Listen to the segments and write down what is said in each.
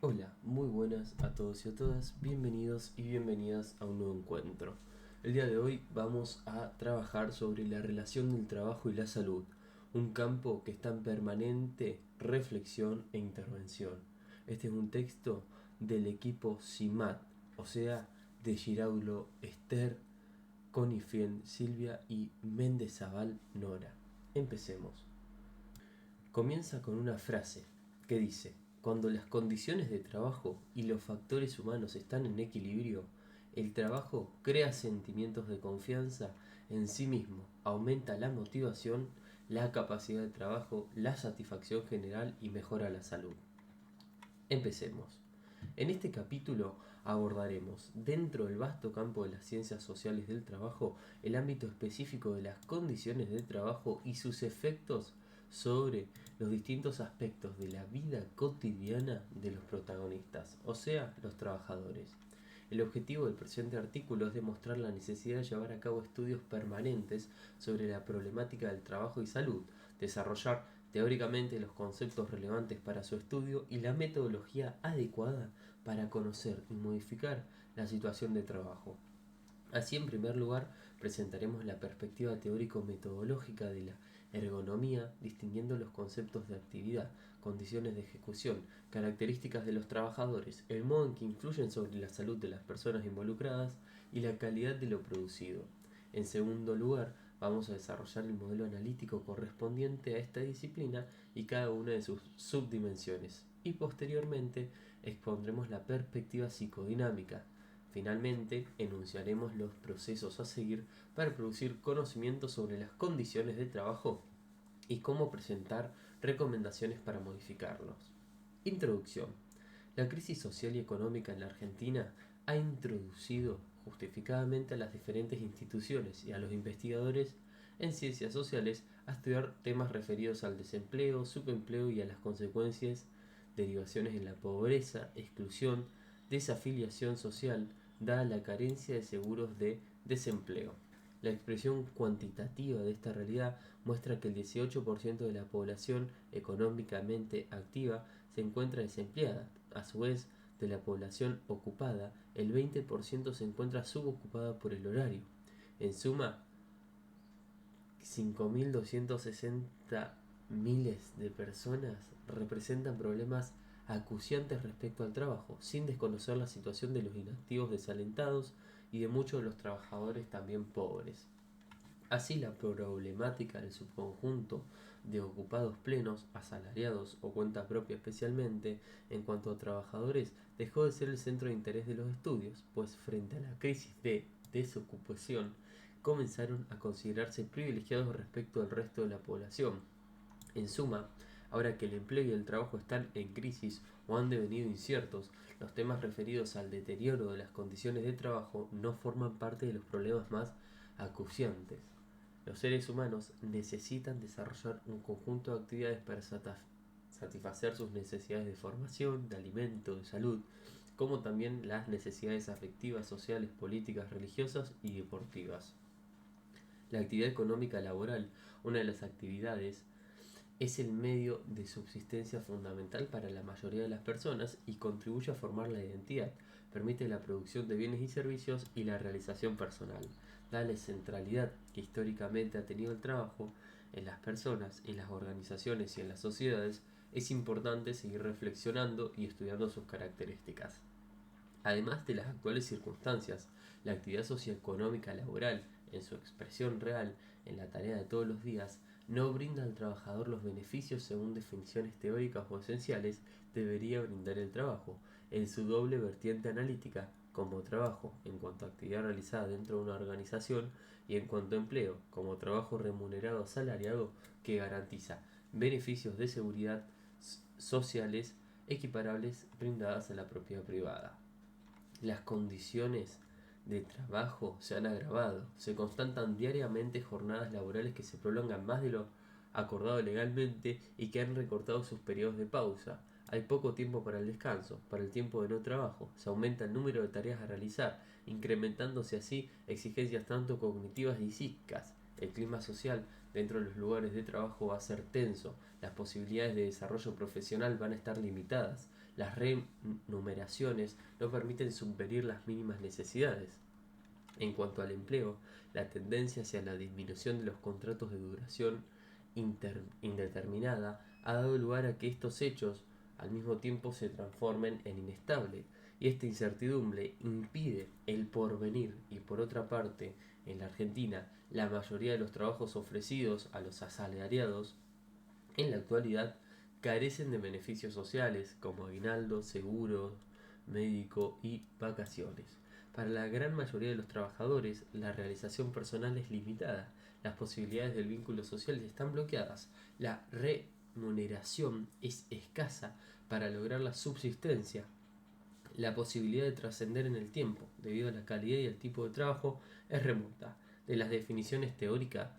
Hola, muy buenas a todos y a todas, bienvenidos y bienvenidas a un nuevo encuentro. El día de hoy vamos a trabajar sobre la relación del trabajo y la salud, un campo que está en permanente reflexión e intervención. Este es un texto del equipo CIMAT, o sea, de Giraulo, Esther, Conifien, Silvia y Méndez-Zabal Nora. Empecemos. Comienza con una frase que dice: cuando las condiciones de trabajo y los factores humanos están en equilibrio, el trabajo crea sentimientos de confianza en sí mismo, aumenta la motivación, la capacidad de trabajo, la satisfacción general y mejora la salud. Empecemos. En este capítulo abordaremos, dentro del vasto campo de las ciencias sociales del trabajo, el ámbito específico de las condiciones de trabajo y sus efectos sobre los distintos aspectos de la vida cotidiana de los protagonistas, o sea, los trabajadores. El objetivo del presente artículo es demostrar la necesidad de llevar a cabo estudios permanentes sobre la problemática del trabajo y salud, desarrollar teóricamente los conceptos relevantes para su estudio y la metodología adecuada para conocer y modificar la situación de trabajo. Así, en primer lugar, presentaremos la perspectiva teórico-metodológica de la ergonomía, distinguiendo los conceptos de actividad, condiciones de ejecución, características de los trabajadores, el modo en que influyen sobre la salud de las personas involucradas y la calidad de lo producido. En segundo lugar, vamos a desarrollar el modelo analítico correspondiente a esta disciplina y cada una de sus subdimensiones. Y posteriormente expondremos la perspectiva psicodinámica. Finalmente, enunciaremos los procesos a seguir para producir conocimiento sobre las condiciones de trabajo y cómo presentar recomendaciones para modificarlos. Introducción. La crisis social y económica en la Argentina ha introducido justificadamente a las diferentes instituciones y a los investigadores en ciencias sociales a estudiar temas referidos al desempleo, subempleo y a las consecuencias, derivaciones en la pobreza, exclusión, desafiliación social, dada la carencia de seguros de desempleo. La expresión cuantitativa de esta realidad muestra que el 18% de la población económicamente activa se encuentra desempleada. A su vez, de la población ocupada, el 20% se encuentra subocupada por el horario. En suma, 5.260 miles de personas representan problemas acuciantes respecto al trabajo, sin desconocer la situación de los inactivos desalentados y de muchos de los trabajadores también pobres. Así, la problemática del subconjunto de ocupados plenos, asalariados o cuenta propia especialmente, en cuanto a trabajadores, dejó de ser el centro de interés de los estudios, pues frente a la crisis de desocupación comenzaron a considerarse privilegiados respecto al resto de la población. En suma, ahora que el empleo y el trabajo están en crisis o han devenido inciertos, los temas referidos al deterioro de las condiciones de trabajo no forman parte de los problemas más acuciantes. Los seres humanos necesitan desarrollar un conjunto de actividades para satisfacer sus necesidades de formación, de alimento, de salud, como también las necesidades afectivas, sociales, políticas, religiosas y deportivas. La actividad económica laboral, una de las actividades, es el medio de subsistencia fundamental para la mayoría de las personas y contribuye a formar la identidad, permite la producción de bienes y servicios y la realización personal. Da la centralidad que históricamente ha tenido el trabajo en las personas, en las organizaciones y en las sociedades, es importante seguir reflexionando y estudiando sus características. Además de las actuales circunstancias, la actividad socioeconómica laboral, en su expresión real, en la tarea de todos los días, no brinda al trabajador los beneficios según definiciones teóricas o esenciales debería brindar el trabajo, en su doble vertiente analítica, como trabajo en cuanto a actividad realizada dentro de una organización y en cuanto a empleo, como trabajo remunerado asalariado que garantiza beneficios de seguridad sociales equiparables brindadas a la propiedad privada. Las condiciones de trabajo se han agravado. Se constatan diariamente jornadas laborales que se prolongan más de lo acordado legalmente y que han recortado sus periodos de pausa. Hay poco tiempo para el descanso, para el tiempo de no trabajo. Se aumenta el número de tareas a realizar, incrementándose así exigencias tanto cognitivas y psíquicas. El clima social dentro de los lugares de trabajo va a ser tenso. Las posibilidades de desarrollo profesional van a estar limitadas. Las remuneraciones no permiten subvenir las mínimas necesidades. En cuanto al empleo, la tendencia hacia la disminución de los contratos de duración indeterminada ha dado lugar a que estos hechos al mismo tiempo se transformen en inestables, y esta incertidumbre impide el porvenir. Y por otra parte, en la Argentina, la mayoría de los trabajos ofrecidos a los asalariados en la actualidad carecen de beneficios sociales como aguinaldo, seguro, médico y vacaciones. Para la gran mayoría de los trabajadores, la realización personal es limitada, las posibilidades del vínculo social están bloqueadas, la remuneración es escasa para lograr la subsistencia, la posibilidad de trascender en el tiempo, debido a la calidad y el tipo de trabajo, es remota. De las definiciones teóricas,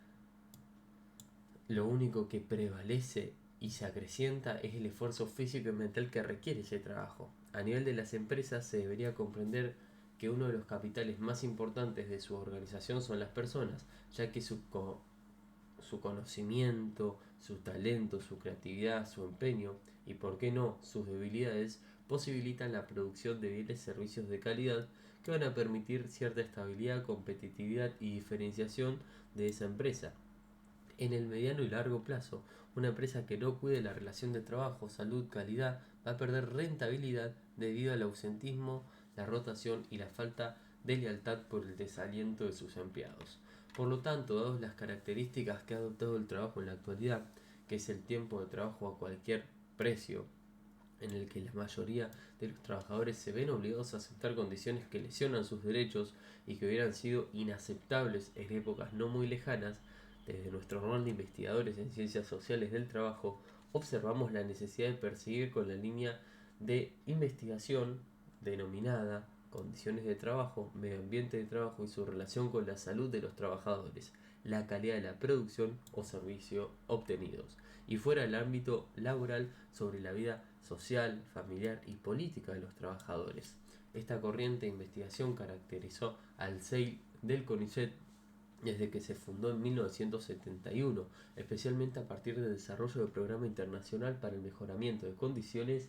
lo único que prevalece y se acrecienta es el esfuerzo físico y mental que requiere ese trabajo. A nivel de las empresas se debería comprender que uno de los capitales más importantes de su organización son las personas, ya que su conocimiento, su talento, su creatividad, su empeño y, por qué no, sus debilidades posibilitan la producción de bienes y servicios de calidad que van a permitir cierta estabilidad, competitividad y diferenciación de esa empresa. En el mediano y largo plazo, una empresa que no cuide la relación de trabajo, salud, calidad, va a perder rentabilidad debido al ausentismo, la rotación y la falta de lealtad por el desaliento de sus empleados. Por lo tanto, dadas las características que ha adoptado el trabajo en la actualidad, que es el tiempo de trabajo a cualquier precio, en el que la mayoría de los trabajadores se ven obligados a aceptar condiciones que lesionan sus derechos y que hubieran sido inaceptables en épocas no muy lejanas, desde nuestro rol de investigadores en ciencias sociales del trabajo, observamos la necesidad de perseguir con la línea de investigación denominada condiciones de trabajo, medio ambiente de trabajo y su relación con la salud de los trabajadores, la calidad de la producción o servicio obtenidos, y fuera del ámbito laboral sobre la vida social, familiar y política de los trabajadores. Esta corriente de investigación caracterizó al CEIL del CONICET desde que se fundó en 1971, especialmente a partir del desarrollo del Programa Internacional para el Mejoramiento de Condiciones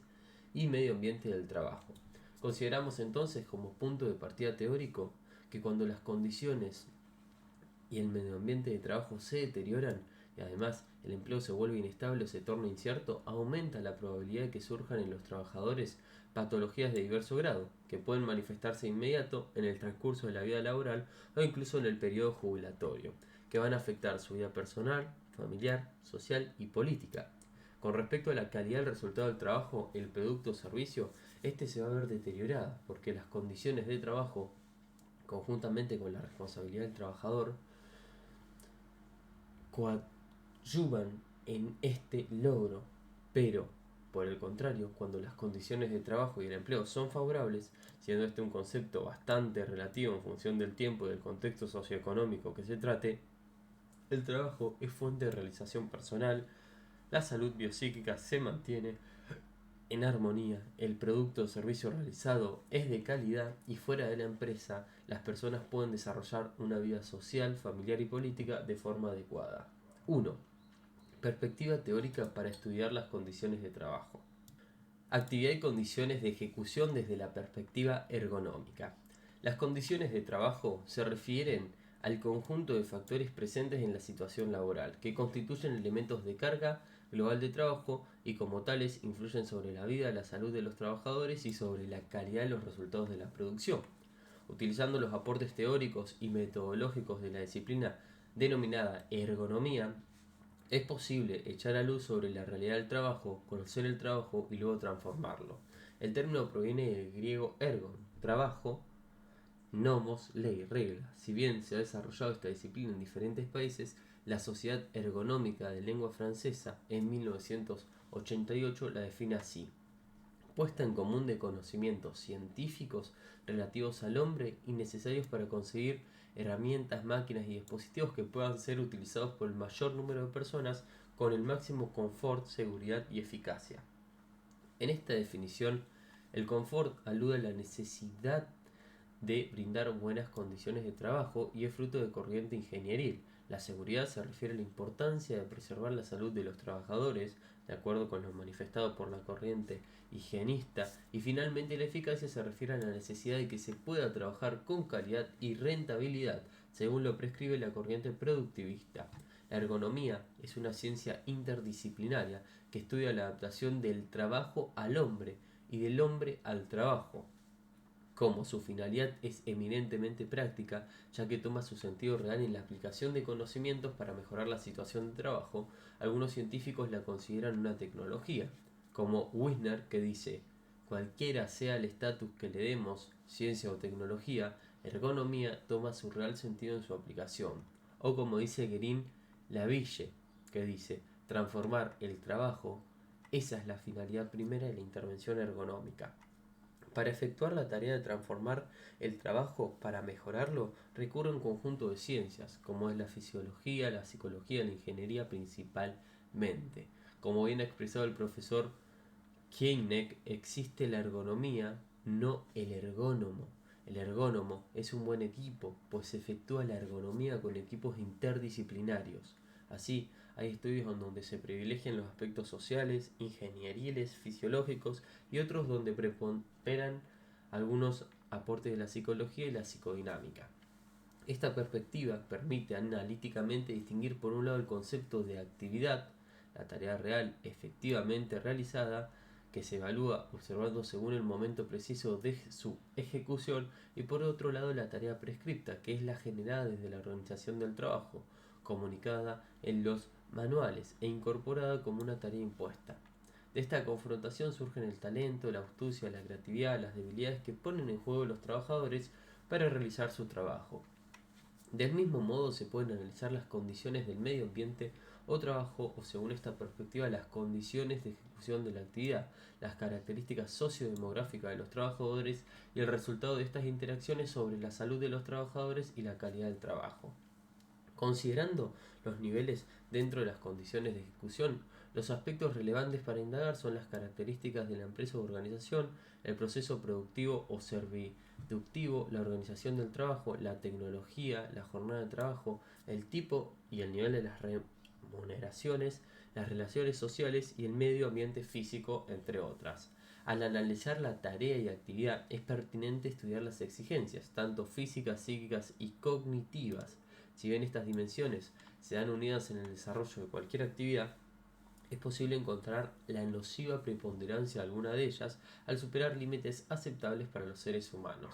y Medio Ambiente del Trabajo. Consideramos entonces como punto de partida teórico que cuando las condiciones y el medio ambiente de trabajo se deterioran y además el empleo se vuelve inestable o se torna incierto, aumenta la probabilidad de que surjan en los trabajadores patologías de diverso grado, que pueden manifestarse de inmediato en el transcurso de la vida laboral o incluso en el periodo jubilatorio, que van a afectar su vida personal, familiar, social y política. Con respecto a la calidad del resultado del trabajo, el producto o servicio, este se va a ver deteriorado, porque las condiciones de trabajo, conjuntamente con la responsabilidad del trabajador, coadyuvan en este logro, pero por el contrario, cuando las condiciones de trabajo y el empleo son favorables, siendo este un concepto bastante relativo en función del tiempo y del contexto socioeconómico que se trate, el trabajo es fuente de realización personal, la salud biopsíquica se mantiene en armonía, el producto o servicio realizado es de calidad y fuera de la empresa las personas pueden desarrollar una vida social, familiar y política de forma adecuada. 1. Perspectiva teórica para estudiar las condiciones de trabajo. Actividad y condiciones de ejecución desde la perspectiva ergonómica. Las condiciones de trabajo se refieren al conjunto de factores presentes en la situación laboral, que constituyen elementos de carga global de trabajo y como tales influyen sobre la vida, la salud de los trabajadores y sobre la calidad de los resultados de la producción. Utilizando los aportes teóricos y metodológicos de la disciplina denominada ergonomía, es posible echar a luz sobre la realidad del trabajo, conocer el trabajo y luego transformarlo. El término proviene del griego ergon, trabajo, nomos, ley, regla. Si bien se ha desarrollado esta disciplina en diferentes países, la Sociedad Ergonómica de Lengua Francesa en 1988 la define así: puesta en común de conocimientos científicos relativos al hombre y necesarios para conseguir herramientas, máquinas y dispositivos que puedan ser utilizados por el mayor número de personas con el máximo confort, seguridad y eficacia. En esta definición, el confort alude a la necesidad de brindar buenas condiciones de trabajo y es fruto de corriente ingenieril. La seguridad se refiere a la importancia de preservar la salud de los trabajadores, de acuerdo con lo manifestado por la corriente higienista, y finalmente la eficacia se refiere a la necesidad de que se pueda trabajar con calidad y rentabilidad, según lo prescribe la corriente productivista. La ergonomía es una ciencia interdisciplinaria que estudia la adaptación del trabajo al hombre y del hombre al trabajo. Como su finalidad es eminentemente práctica, ya que toma su sentido real en la aplicación de conocimientos para mejorar la situación de trabajo, algunos científicos la consideran una tecnología, como Wisner, que dice: cualquiera sea el estatus que le demos, ciencia o tecnología, ergonomía toma su real sentido en su aplicación. O como dice Guérin Laville, que dice: transformar el trabajo, esa es la finalidad primera de la intervención ergonómica. Para efectuar la tarea de transformar el trabajo para mejorarlo, recurre a un conjunto de ciencias, como es la fisiología, la psicología y la ingeniería principalmente. Como bien ha expresado el profesor Koenig, existe la ergonomía, no el ergónomo. El ergónomo es un buen equipo, pues se efectúa la ergonomía con equipos interdisciplinarios. Así, hay estudios en donde se privilegian los aspectos sociales, ingenieriles, fisiológicos y otros donde preponderan algunos aportes de la psicología y la psicodinámica. Esta perspectiva permite analíticamente distinguir por un lado el concepto de actividad, la tarea real efectivamente realizada, que se evalúa observando según el momento preciso de su ejecución, y por otro lado la tarea prescripta, que es la generada desde la organización del trabajo, comunicada en los manuales e incorporada como una tarea impuesta. De esta confrontación surgen el talento, la astucia, la creatividad, las debilidades que ponen en juego los trabajadores para realizar su trabajo. Del mismo modo se pueden analizar las condiciones del medio ambiente o trabajo, o según esta perspectiva las condiciones de ejecución de la actividad, las características sociodemográficas de los trabajadores y el resultado de estas interacciones sobre la salud de los trabajadores y la calidad del trabajo. Considerando los niveles dentro de las condiciones de ejecución, los aspectos relevantes para indagar son las características de la empresa o organización, el proceso productivo o serviductivo, la organización del trabajo, la tecnología, la jornada de trabajo, el tipo y el nivel de las remuneraciones, las relaciones sociales y el medio ambiente físico, entre otras. Al analizar la tarea y actividad es pertinente estudiar las exigencias, tanto físicas, psíquicas y cognitivas. Si bien estas dimensiones se dan unidas en el desarrollo de cualquier actividad, es posible encontrar la nociva preponderancia de alguna de ellas al superar límites aceptables para los seres humanos.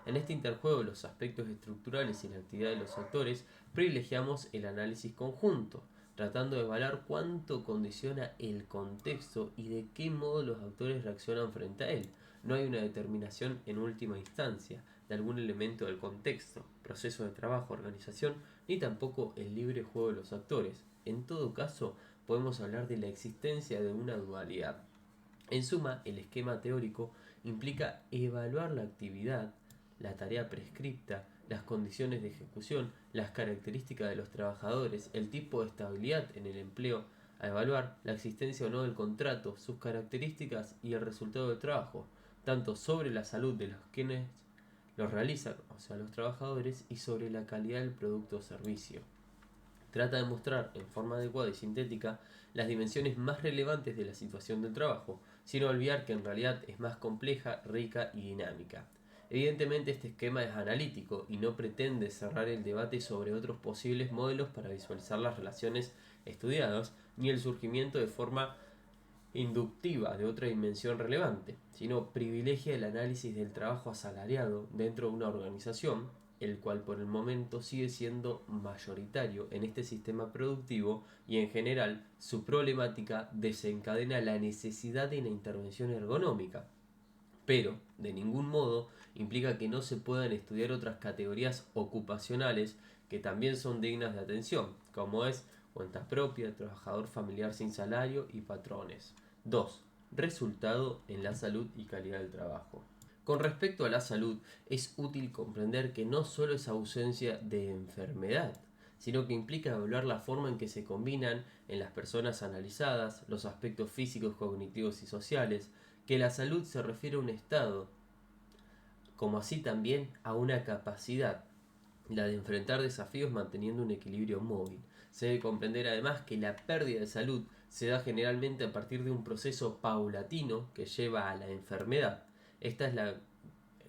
En este interjuego de los aspectos estructurales y la actividad de los autores, privilegiamos el análisis conjunto, tratando de evaluar cuánto condiciona el contexto y de qué modo los autores reaccionan frente a él. No hay una determinación en última instancia de algún elemento del contexto, proceso de trabajo, organización, ni tampoco el libre juego de los actores. En todo caso, podemos hablar de la existencia de una dualidad. En suma, el esquema teórico implica evaluar la actividad, la tarea prescripta, las condiciones de ejecución, las características de los trabajadores, el tipo de estabilidad en el empleo, a evaluar la existencia o no del contrato, sus características y el resultado del trabajo, tanto sobre la salud de los quienes los realizan, o sea, los trabajadores, y sobre la calidad del producto o servicio. Trata de mostrar en forma adecuada y sintética las dimensiones más relevantes de la situación del trabajo, sin olvidar que en realidad es más compleja, rica y dinámica. Evidentemente este esquema es analítico y no pretende cerrar el debate sobre otros posibles modelos para visualizar las relaciones estudiadas, ni el surgimiento de forma inductiva de otra dimensión relevante, sino privilegia el análisis del trabajo asalariado dentro de una organización, el cual por el momento sigue siendo mayoritario en este sistema productivo, y en general su problemática desencadena la necesidad de una intervención ergonómica, pero de ningún modo implica que no se puedan estudiar otras categorías ocupacionales que también son dignas de atención, como es cuenta propia, trabajador familiar sin salario y patrones. 2. Resultado en la salud y calidad del trabajo. Con respecto a la salud, es útil comprender que no solo es ausencia de enfermedad, sino que implica evaluar la forma en que se combinan en las personas analizadas los aspectos físicos, cognitivos y sociales, que la salud se refiere a un estado, como así también a una capacidad. la de enfrentar desafíos manteniendo un equilibrio móvil. Se debe comprender además que la pérdida de salud se da generalmente a partir de un proceso paulatino que lleva a la enfermedad. Esta es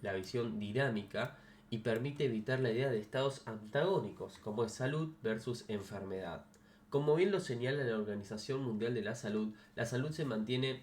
la visión dinámica y permite evitar la idea de estados antagónicos, como es salud versus enfermedad. Como bien lo señala la Organización Mundial de la salud se mantiene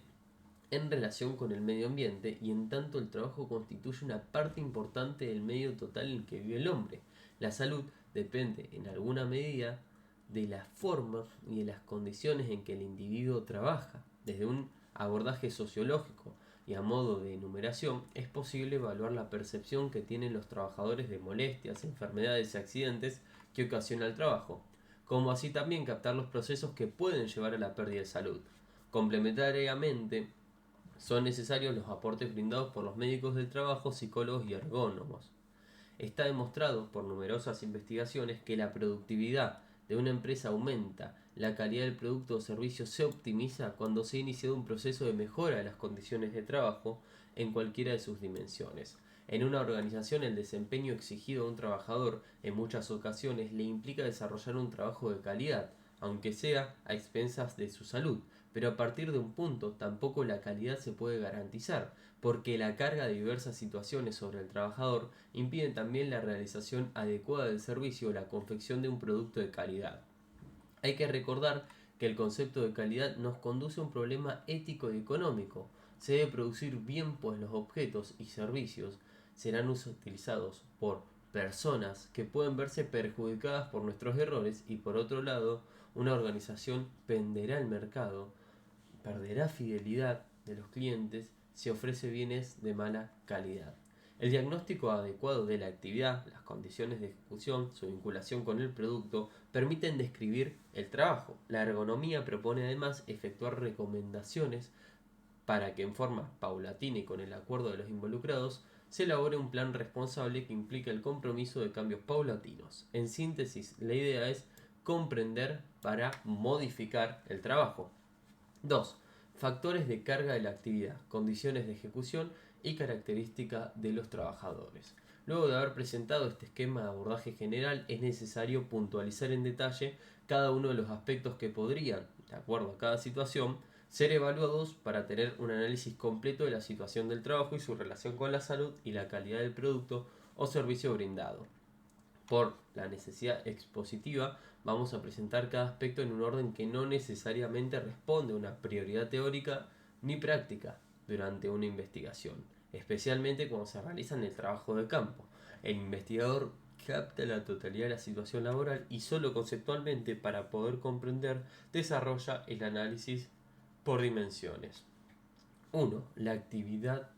en relación con el medio ambiente y en tanto el trabajo constituye una parte importante del medio total en que vive el hombre. La salud depende en alguna medida de la forma y de las condiciones en que el individuo trabaja. Desde un abordaje sociológico y a modo de enumeración, es posible evaluar la percepción que tienen los trabajadores de molestias, enfermedades y accidentes que ocasiona el trabajo, como así también captar los procesos que pueden llevar a la pérdida de salud. Complementariamente, son necesarios los aportes brindados por los médicos del trabajo, psicólogos y ergónomos. Está demostrado por numerosas investigaciones que la productividad de una empresa aumenta, la calidad del producto o servicio se optimiza cuando se ha iniciado un proceso de mejora de las condiciones de trabajo en cualquiera de sus dimensiones. En una organización el desempeño exigido a un trabajador en muchas ocasiones le implica desarrollar un trabajo de calidad, aunque sea a expensas de su salud, pero a partir de un punto tampoco la calidad se puede garantizar, porque la carga de diversas situaciones sobre el trabajador impide también la realización adecuada del servicio o la confección de un producto de calidad. Hay que recordar que el concepto de calidad nos conduce a un problema ético y económico. Se debe producir bien, pues los objetos y servicios serán utilizados por personas que pueden verse perjudicadas por nuestros errores y por otro lado, una organización venderá el mercado, perderá fidelidad de los clientes si ofrece bienes de mala calidad. El diagnóstico adecuado de la actividad, las condiciones de ejecución, su vinculación con el producto, permiten describir el trabajo. La ergonomía propone además efectuar recomendaciones para que en forma paulatina y con el acuerdo de los involucrados se elabore un plan responsable que implique el compromiso de cambios paulatinos. En síntesis, la idea es comprender para modificar el trabajo. 2. Factores de carga de la actividad, condiciones de ejecución y característica de los trabajadores. Luego de haber presentado este esquema de abordaje general, es necesario puntualizar en detalle cada uno de los aspectos que podrían, de acuerdo a cada situación, ser evaluados para tener un análisis completo de la situación del trabajo y su relación con la salud y la calidad del producto o servicio brindado. Por la necesidad expositiva, vamos a presentar cada aspecto en un orden que no necesariamente responde a una prioridad teórica ni práctica durante una investigación, especialmente cuando se realiza en el trabajo de campo. El investigador capta la totalidad de la situación laboral y solo conceptualmente para poder comprender desarrolla el análisis por dimensiones. 1. La actividad,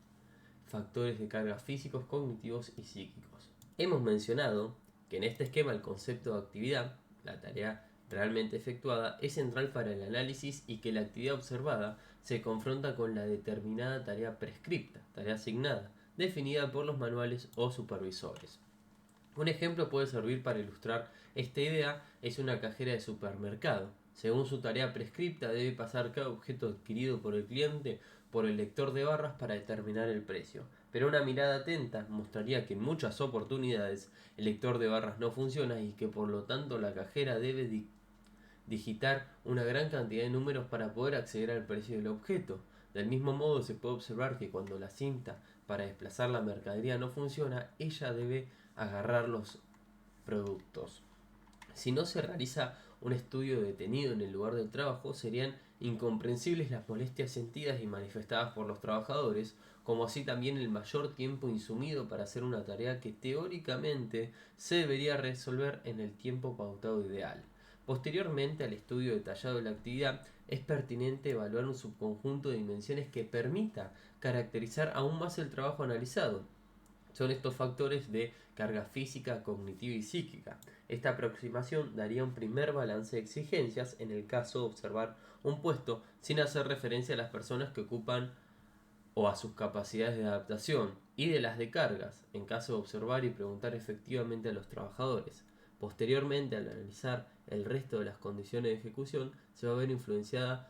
factores de carga físicos, cognitivos y psíquicos. Hemos mencionado que en este esquema el concepto de actividad, la tarea realmente efectuada, es central para el análisis y que la actividad observada se confronta con la determinada tarea prescripta, tarea asignada, definida por los manuales o supervisores. Un ejemplo puede servir para ilustrar esta idea es una cajera de supermercado. Según su tarea prescripta debe pasar cada objeto adquirido por el cliente por el lector de barras para determinar el precio. Pero una mirada atenta mostraría que en muchas oportunidades el lector de barras no funciona y que por lo tanto la cajera debe digitar una gran cantidad de números para poder acceder al precio del objeto. Del mismo modo se puede observar que cuando la cinta para desplazar la mercadería no funciona, ella debe agarrar los productos. Si no se realiza un estudio detenido en el lugar del trabajo, serían incomprensibles las molestias sentidas y manifestadas por los trabajadores, como así también el mayor tiempo insumido para hacer una tarea que teóricamente se debería resolver en el tiempo pautado ideal. Posteriormente al estudio detallado de la actividad, es pertinente evaluar un subconjunto de dimensiones que permita caracterizar aún más el trabajo analizado. Son estos factores de carga física, cognitiva y psíquica. Esta aproximación daría un primer balance de exigencias en el caso de observar un puesto sin hacer referencia a las personas que ocupan o a sus capacidades de adaptación, y de las de cargas, en caso de observar y preguntar efectivamente a los trabajadores. Posteriormente, al analizar el resto de las condiciones de ejecución, se va a ver influenciada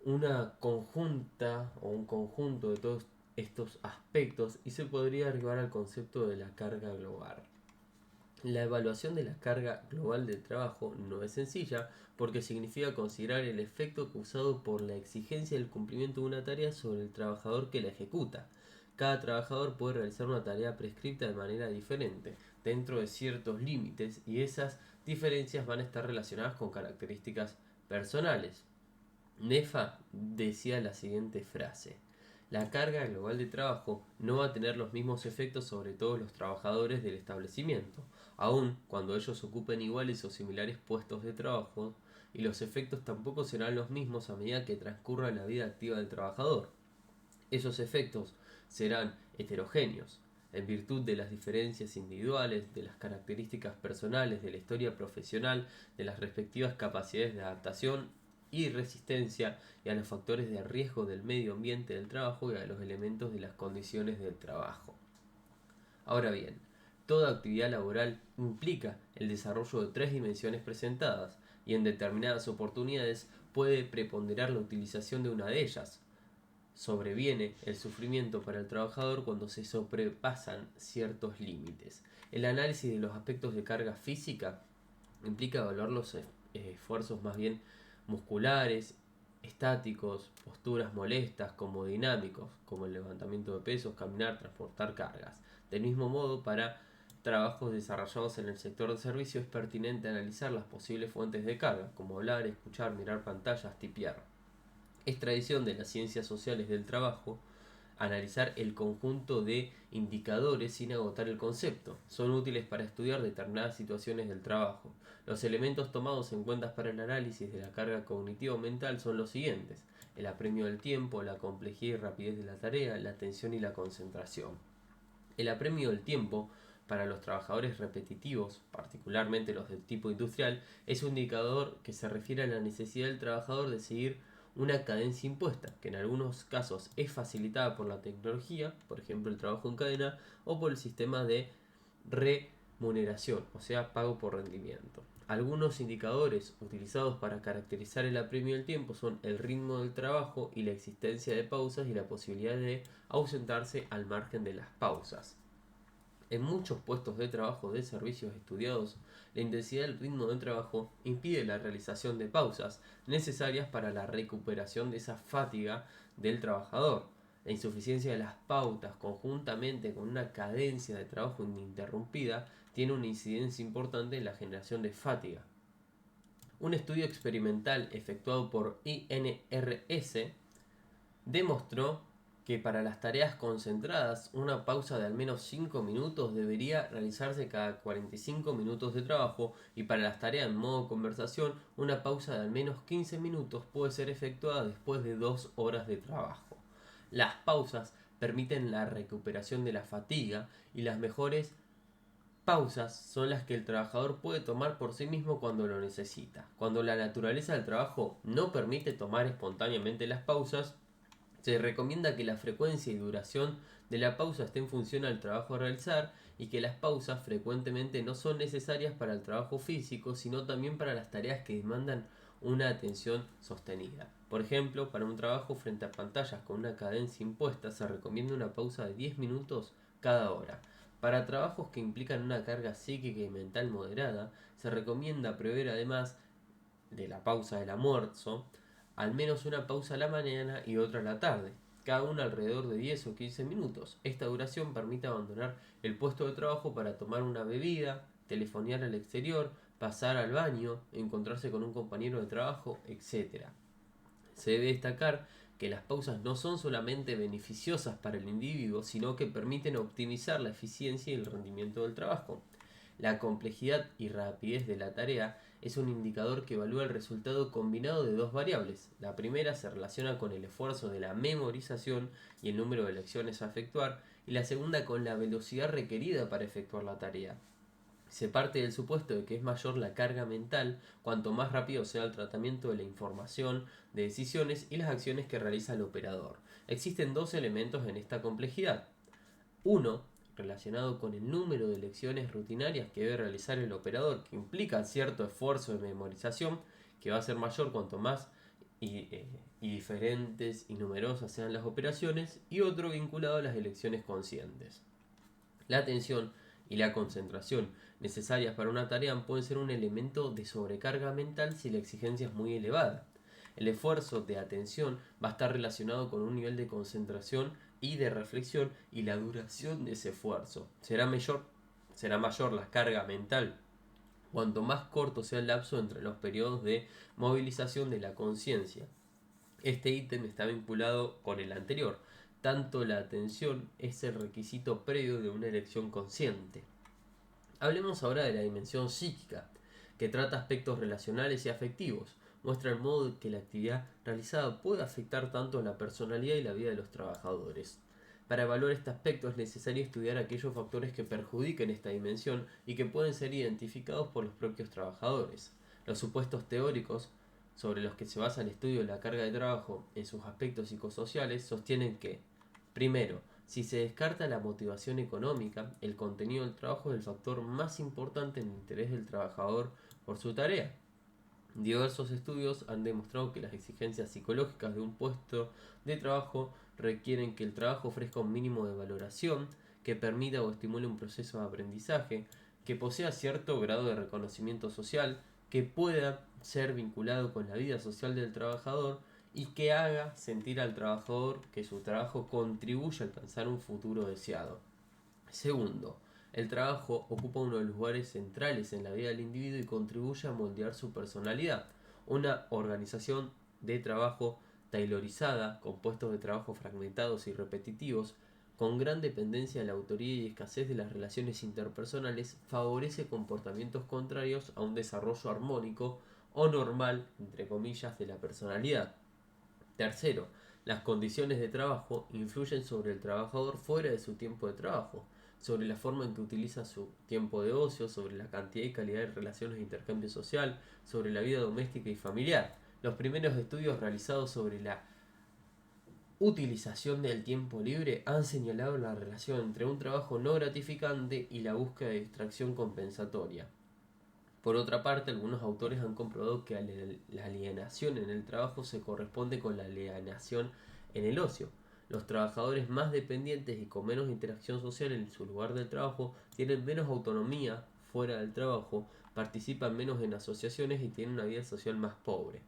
una conjunta o un conjunto de todos estos aspectos y se podría arribar al concepto de la carga global. La evaluación de la carga global del trabajo no es sencilla porque significa considerar el efecto causado por la exigencia del cumplimiento de una tarea sobre el trabajador que la ejecuta. Cada trabajador puede realizar una tarea prescripta de manera diferente, dentro de ciertos límites, y esas diferencias van a estar relacionadas con características personales. Nefa decía la siguiente frase: la carga global de trabajo no va a tener los mismos efectos sobre todos los trabajadores del establecimiento, aun cuando ellos ocupen iguales o similares puestos de trabajo, y los efectos tampoco serán los mismos a medida que transcurra la vida activa del trabajador. Esos efectos serán heterogéneos, en virtud de las diferencias individuales, de las características personales, de la historia profesional, de las respectivas capacidades de adaptación y resistencia, y a los factores de riesgo del medio ambiente del trabajo y a los elementos de las condiciones del trabajo. Ahora bien, toda actividad laboral implica el desarrollo de tres dimensiones presentadas, y en determinadas oportunidades puede preponderar la utilización de una de ellas. Sobreviene el sufrimiento para el trabajador cuando se sobrepasan ciertos límites. El análisis de los aspectos de carga física implica evaluar los esfuerzos más bien musculares, estáticos, posturas molestas como dinámicos, como el levantamiento de pesos, caminar, transportar cargas. Del mismo modo, para trabajos desarrollados en el sector de servicio es pertinente analizar las posibles fuentes de carga, como hablar, escuchar, mirar pantallas, tipear. Es tradición de las ciencias sociales del trabajo analizar el conjunto de indicadores sin agotar el concepto. Son útiles para estudiar determinadas situaciones del trabajo. Los elementos tomados en cuenta para el análisis de la carga cognitivo-mental son los siguientes: el apremio del tiempo, la complejidad y rapidez de la tarea, la atención y la concentración. El apremio del tiempo para los trabajadores repetitivos, particularmente los del tipo industrial, es un indicador que se refiere a la necesidad del trabajador de seguir una cadencia impuesta, que en algunos casos es facilitada por la tecnología, por ejemplo el trabajo en cadena, o por el sistema de remuneración, o sea, pago por rendimiento. Algunos indicadores utilizados para caracterizar el apremio del tiempo son el ritmo del trabajo y la existencia de pausas y la posibilidad de ausentarse al margen de las pausas. En muchos puestos de trabajo de servicios estudiados, la intensidad del ritmo del trabajo impide la realización de pausas necesarias para la recuperación de esa fatiga del trabajador. La insuficiencia de las pautas, conjuntamente con una cadencia de trabajo ininterrumpida, tiene una incidencia importante en la generación de fatiga. Un estudio experimental efectuado por INRS demostró que para las tareas concentradas una pausa de al menos 5 minutos debería realizarse cada 45 minutos de trabajo, y para las tareas en modo conversación una pausa de al menos 15 minutos puede ser efectuada después de 2 horas de trabajo. Las pausas permiten la recuperación de la fatiga, y las mejores pausas son las que el trabajador puede tomar por sí mismo cuando lo necesita. Cuando la naturaleza del trabajo no permite tomar espontáneamente las pausas, se recomienda que la frecuencia y duración de la pausa esté en función al trabajo a realizar, y que las pausas frecuentemente no son necesarias para el trabajo físico, sino también para las tareas que demandan una atención sostenida. Por ejemplo, para un trabajo frente a pantallas con una cadencia impuesta se recomienda una pausa de 10 minutos cada hora. Para trabajos que implican una carga psíquica y mental moderada, se recomienda prever, además de la pausa del almuerzo, al menos una pausa a la mañana y otra a la tarde, cada una alrededor de 10 o 15 minutos. Esta duración permite abandonar el puesto de trabajo para tomar una bebida, telefonear al exterior, pasar al baño, encontrarse con un compañero de trabajo, etc. Se debe destacar que las pausas no son solamente beneficiosas para el individuo, sino que permiten optimizar la eficiencia y el rendimiento del trabajo. La complejidad y rapidez de la tarea es un indicador que evalúa el resultado combinado de dos variables. La primera se relaciona con el esfuerzo de la memorización y el número de lecciones a efectuar, y la segunda con la velocidad requerida para efectuar la tarea. Se parte del supuesto de que es mayor la carga mental cuanto más rápido sea el tratamiento de la información, de decisiones y las acciones que realiza el operador. Existen dos elementos en esta complejidad. Uno, relacionado con el número de lecciones rutinarias que debe realizar el operador, que implica cierto esfuerzo de memorización, que va a ser mayor cuanto más y diferentes y numerosas sean las operaciones, y otro vinculado a las elecciones conscientes. La atención y la concentración necesarias para una tarea pueden ser un elemento de sobrecarga mental si la exigencia es muy elevada. El esfuerzo de atención va a estar relacionado con un nivel de concentración y de reflexión, y la duración de ese esfuerzo. Será mayor la carga mental cuanto más corto sea el lapso entre los periodos de movilización de la conciencia. Este ítem está vinculado con el anterior. Tanto la atención es el requisito previo de una elección consciente. Hablemos ahora de la dimensión psíquica, que trata aspectos relacionales y afectivos. Muestra el modo en que la actividad realizada puede afectar tanto la personalidad y la vida de los trabajadores. Para evaluar este aspecto es necesario estudiar aquellos factores que perjudiquen esta dimensión y que pueden ser identificados por los propios trabajadores. Los supuestos teóricos sobre los que se basa el estudio de la carga de trabajo en sus aspectos psicosociales sostienen que, primero, si se descarta la motivación económica, el contenido del trabajo es el factor más importante en el interés del trabajador por su tarea. Diversos estudios han demostrado que las exigencias psicológicas de un puesto de trabajo requieren que el trabajo ofrezca un mínimo de valoración, que permita o estimule un proceso de aprendizaje, que posea cierto grado de reconocimiento social, que pueda ser vinculado con la vida social del trabajador y que haga sentir al trabajador que su trabajo contribuye a alcanzar un futuro deseado. Segundo, el trabajo ocupa uno de los lugares centrales en la vida del individuo y contribuye a moldear su personalidad. Una organización de trabajo tailorizada, con puestos de trabajo fragmentados y repetitivos, con gran dependencia de la autoría y escasez de las relaciones interpersonales, favorece comportamientos contrarios a un desarrollo armónico o normal, entre comillas, de la personalidad. Tercero, las condiciones de trabajo influyen sobre el trabajador fuera de su tiempo de trabajo, sobre la forma en que utiliza su tiempo de ocio, sobre la cantidad y calidad de relaciones de intercambio social, sobre la vida doméstica y familiar. Los primeros estudios realizados sobre la utilización del tiempo libre han señalado la relación entre un trabajo no gratificante y la búsqueda de distracción compensatoria. Por otra parte, algunos autores han comprobado que la alienación en el trabajo se corresponde con la alienación en el ocio. Los trabajadores más dependientes y con menos interacción social en su lugar de trabajo tienen menos autonomía fuera del trabajo, participan menos en asociaciones y tienen una vida social más pobre.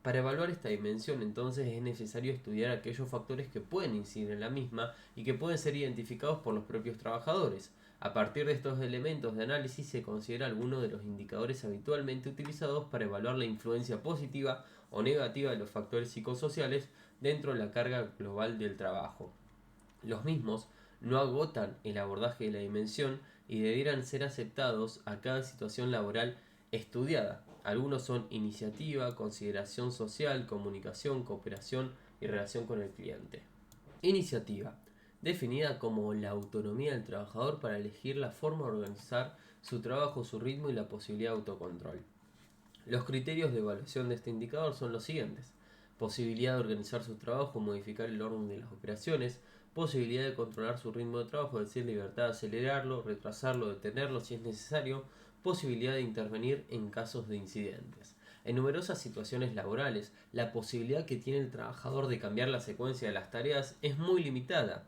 Para evaluar esta dimensión, entonces, es necesario estudiar aquellos factores que pueden incidir en la misma y que pueden ser identificados por los propios trabajadores. A partir de estos elementos de análisis se considera alguno de los indicadores habitualmente utilizados para evaluar la influencia positiva o negativa de los factores psicosociales dentro de la carga global del trabajo. Los mismos no agotan el abordaje de la dimensión y debieran ser aceptados a cada situación laboral estudiada. Algunos son iniciativa, consideración social, comunicación, cooperación y relación con el cliente. Iniciativa, definida como la autonomía del trabajador para elegir la forma de organizar su trabajo, su ritmo y la posibilidad de autocontrol. Los criterios de evaluación de este indicador son los siguientes: posibilidad de organizar su trabajo, modificar el orden de las operaciones, posibilidad de controlar su ritmo de trabajo, es decir, libertad de acelerarlo, retrasarlo, detenerlo si es necesario, posibilidad de intervenir en casos de incidentes. En numerosas situaciones laborales, la posibilidad que tiene el trabajador de cambiar la secuencia de las tareas es muy limitada.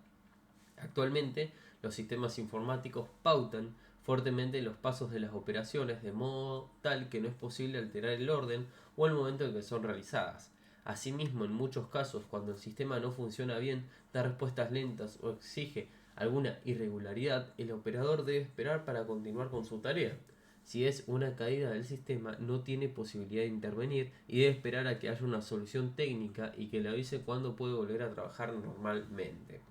Actualmente, los sistemas informáticos pautan fuertemente los pasos de las operaciones de modo tal que no es posible alterar el orden o el momento en que son realizadas. Asimismo, en muchos casos, cuando el sistema no funciona bien, da respuestas lentas o exige alguna irregularidad, el operador debe esperar para continuar con su tarea. Si es una caída del sistema, no tiene posibilidad de intervenir y debe esperar a que haya una solución técnica y que le avise cuándo puede volver a trabajar normalmente.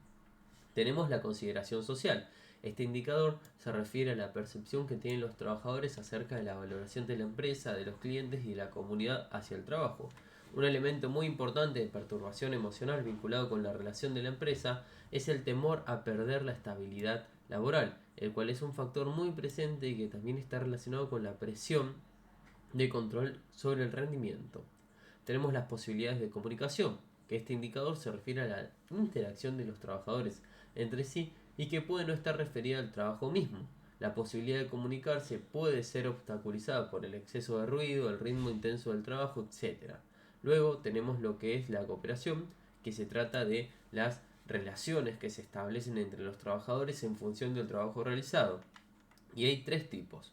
Tenemos la consideración social. Este indicador se refiere a la percepción que tienen los trabajadores acerca de la valoración de la empresa, de los clientes y de la comunidad hacia el trabajo. Un elemento muy importante de perturbación emocional vinculado con la relación de la empresa es el temor a perder la estabilidad laboral, el cual es un factor muy presente y que también está relacionado con la presión de control sobre el rendimiento. Tenemos las posibilidades de comunicación, que este indicador se refiere a la interacción de los trabajadores entre sí y que puede no estar referida al trabajo mismo. La posibilidad de comunicarse puede ser obstaculizada por el exceso de ruido, el ritmo intenso del trabajo, etc. Luego tenemos lo que es la cooperación, que se trata de las relaciones que se establecen entre los trabajadores en función del trabajo realizado. Y hay tres tipos.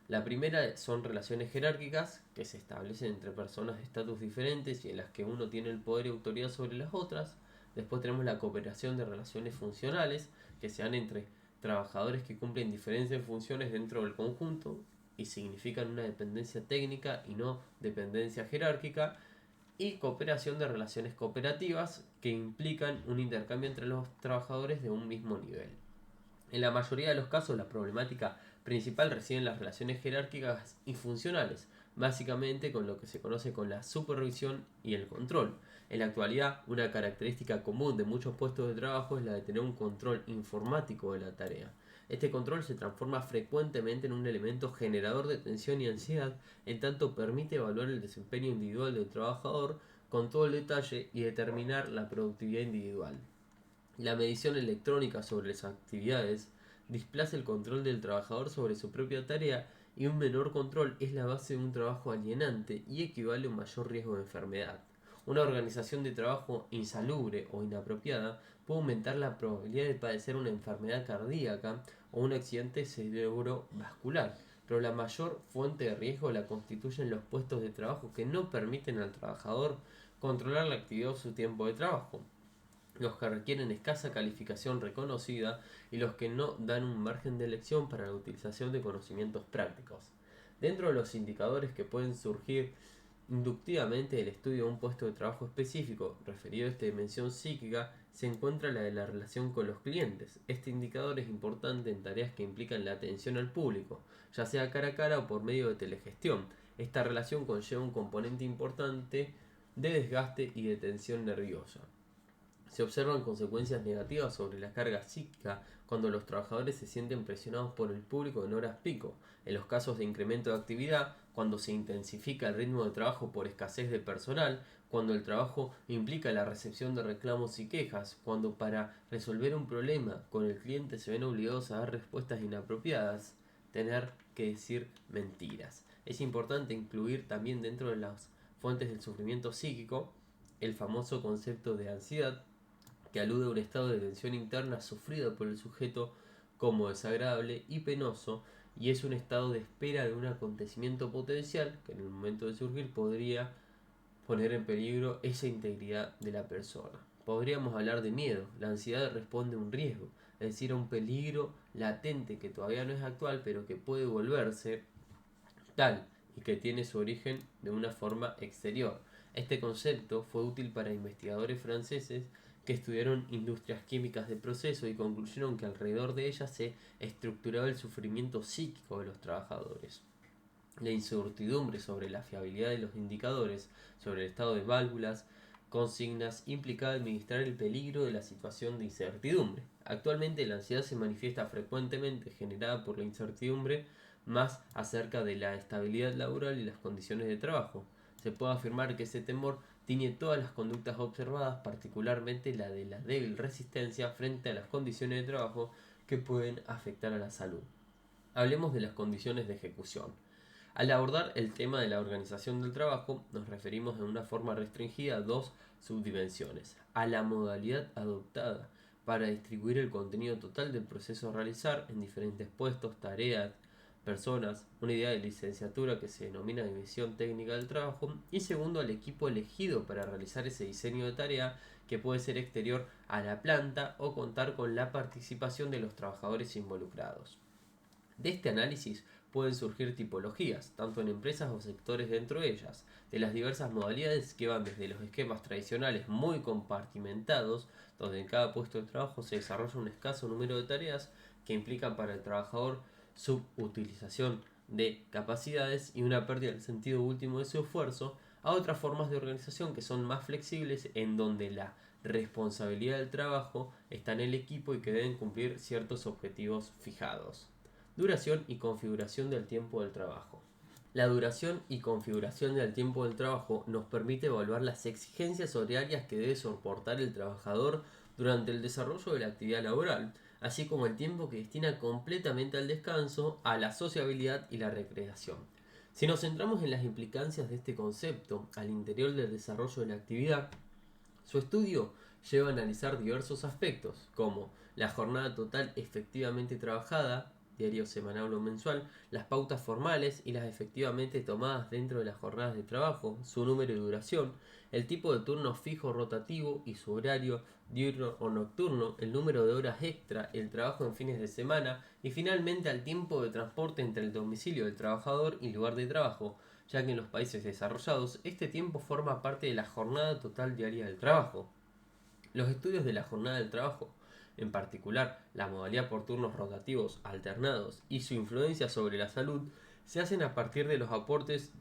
La primera son relaciones jerárquicas, que se establecen entre personas de estatus diferentes y en las que uno tiene el poder y autoridad sobre las otras. Después tenemos la cooperación de relaciones funcionales, que se dan entre trabajadores que cumplen diferentes funciones dentro del conjunto y significan una dependencia técnica y no dependencia jerárquica. Y cooperación de relaciones cooperativas, que implican un intercambio entre los trabajadores de un mismo nivel. En la mayoría de los casos, la problemática principal reside en las relaciones jerárquicas y funcionales, básicamente con lo que se conoce con la supervisión y el control. En la actualidad, una característica común de muchos puestos de trabajo es la de tener un control informático de la tarea. Este control se transforma frecuentemente en un elemento generador de tensión y ansiedad, en tanto permite evaluar el desempeño individual del trabajador con todo el detalle y determinar la productividad individual. La medición electrónica sobre las actividades desplaza el control del trabajador sobre su propia tarea y un menor control es la base de un trabajo alienante y equivale a un mayor riesgo de enfermedad. Una organización de trabajo insalubre o inapropiada puede aumentar la probabilidad de padecer una enfermedad cardíaca o un accidente cerebrovascular, pero la mayor fuente de riesgo la constituyen los puestos de trabajo que no permiten al trabajador controlar la actividad o su tiempo de trabajo, los que requieren escasa calificación reconocida y los que no dan un margen de elección para la utilización de conocimientos prácticos. Dentro de los indicadores que pueden surgir inductivamente del estudio de un puesto de trabajo específico referido a esta dimensión psíquica se encuentra la de la relación con los clientes. Este indicador es importante en tareas que implican la atención al público, ya sea cara a cara o por medio de telegestión. Esta relación conlleva un componente importante de desgaste y de tensión nerviosa. Se observan consecuencias negativas sobre la carga psíquica cuando los trabajadores se sienten presionados por el público en horas pico. En los casos de incremento de actividad, cuando se intensifica el ritmo de trabajo por escasez de personal, cuando el trabajo implica la recepción de reclamos y quejas, cuando para resolver un problema con el cliente se ven obligados a dar respuestas inapropiadas, tener que decir mentiras. Es importante incluir también dentro de las fuentes del sufrimiento psíquico el famoso concepto de ansiedad, que alude a un estado de tensión interna sufrido por el sujeto como desagradable y penoso, y es un estado de espera de un acontecimiento potencial que en el momento de surgir podría poner en peligro esa integridad de la persona. Podríamos hablar de miedo. La ansiedad responde a un riesgo, es decir, a un peligro latente que todavía no es actual, pero que puede volverse tal y que tiene su origen de una forma exterior. Este concepto fue útil para investigadores franceses que estudiaron industrias químicas de proceso y concluyeron que alrededor de ellas se estructuraba el sufrimiento psíquico de los trabajadores. La incertidumbre sobre la fiabilidad de los indicadores, sobre el estado de válvulas, consignas, implicaba administrar el peligro de la situación de incertidumbre. Actualmente la ansiedad se manifiesta frecuentemente generada por la incertidumbre más acerca de la estabilidad laboral y las condiciones de trabajo. Se puede afirmar que ese temor tiene todas las conductas observadas, particularmente la de la débil resistencia frente a las condiciones de trabajo que pueden afectar a la salud. Hablemos de las condiciones de ejecución. Al abordar el tema de la organización del trabajo, nos referimos de una forma restringida a dos subdimensiones: a la modalidad adoptada para distribuir el contenido total del proceso a realizar en diferentes puestos, tareas, personas, una idea de licenciatura que se denomina división técnica del trabajo, y segundo, al equipo elegido para realizar ese diseño de tarea, que puede ser exterior a la planta o contar con la participación de los trabajadores involucrados. De este análisis pueden surgir tipologías, tanto en empresas o sectores dentro de ellas, de las diversas modalidades que van desde los esquemas tradicionales muy compartimentados, donde en cada puesto de trabajo se desarrolla un escaso número de tareas que implican para el trabajador subutilización de capacidades y una pérdida del sentido último de su esfuerzo, a otras formas de organización que son más flexibles, en donde la responsabilidad del trabajo está en el equipo y que deben cumplir ciertos objetivos fijados. Duración y configuración del tiempo del trabajo. La duración y configuración del tiempo del trabajo nos permite evaluar las exigencias horarias que debe soportar el trabajador durante el desarrollo de la actividad laboral, así como el tiempo que destina completamente al descanso, a la sociabilidad y la recreación. Si nos centramos en las implicancias de este concepto al interior del desarrollo de la actividad, su estudio lleva a analizar diversos aspectos, como la jornada total efectivamente trabajada, diario, semanal o mensual, las pautas formales y las efectivamente tomadas dentro de las jornadas de trabajo, su número y duración, el tipo de turno fijo rotativo y su horario diurno o nocturno, el número de horas extra, el trabajo en fines de semana y finalmente al tiempo de transporte entre el domicilio del trabajador y lugar de trabajo, ya que en los países desarrollados este tiempo forma parte de la jornada total diaria del trabajo. Los estudios de la jornada del trabajo, en particular la modalidad por turnos rotativos alternados y su influencia sobre la salud, se hacen a partir de los aportes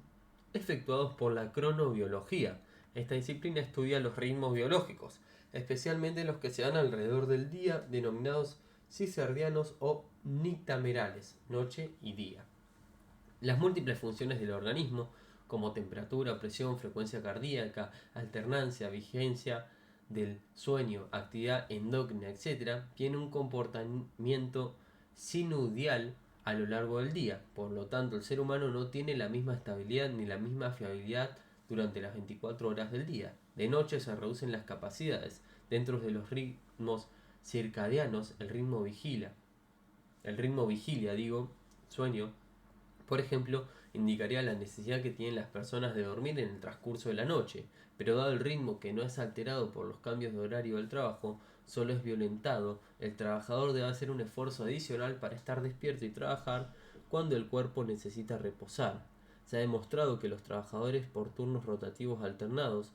efectuados por la cronobiología. Esta disciplina estudia los ritmos biológicos, especialmente los que se dan alrededor del día, denominados circadianos o nictamerales, noche y día. Las múltiples funciones del organismo, como temperatura, presión, frecuencia cardíaca, alternancia, vigencia del sueño, actividad endocrina, etc., tienen un comportamiento sinudial a lo largo del día. Por lo tanto, el ser humano no tiene la misma estabilidad ni la misma fiabilidad durante las 24 horas del día. De noche se reducen las capacidades. Dentro de los ritmos circadianos, el ritmo vigilia, sueño, por ejemplo, indicaría la necesidad que tienen las personas de dormir en el transcurso de la noche, pero dado el ritmo que no es alterado por los cambios de horario del trabajo, solo es violentado, el trabajador debe hacer un esfuerzo adicional para estar despierto y trabajar cuando el cuerpo necesita reposar. Se ha demostrado que los trabajadores por turnos rotativos alternados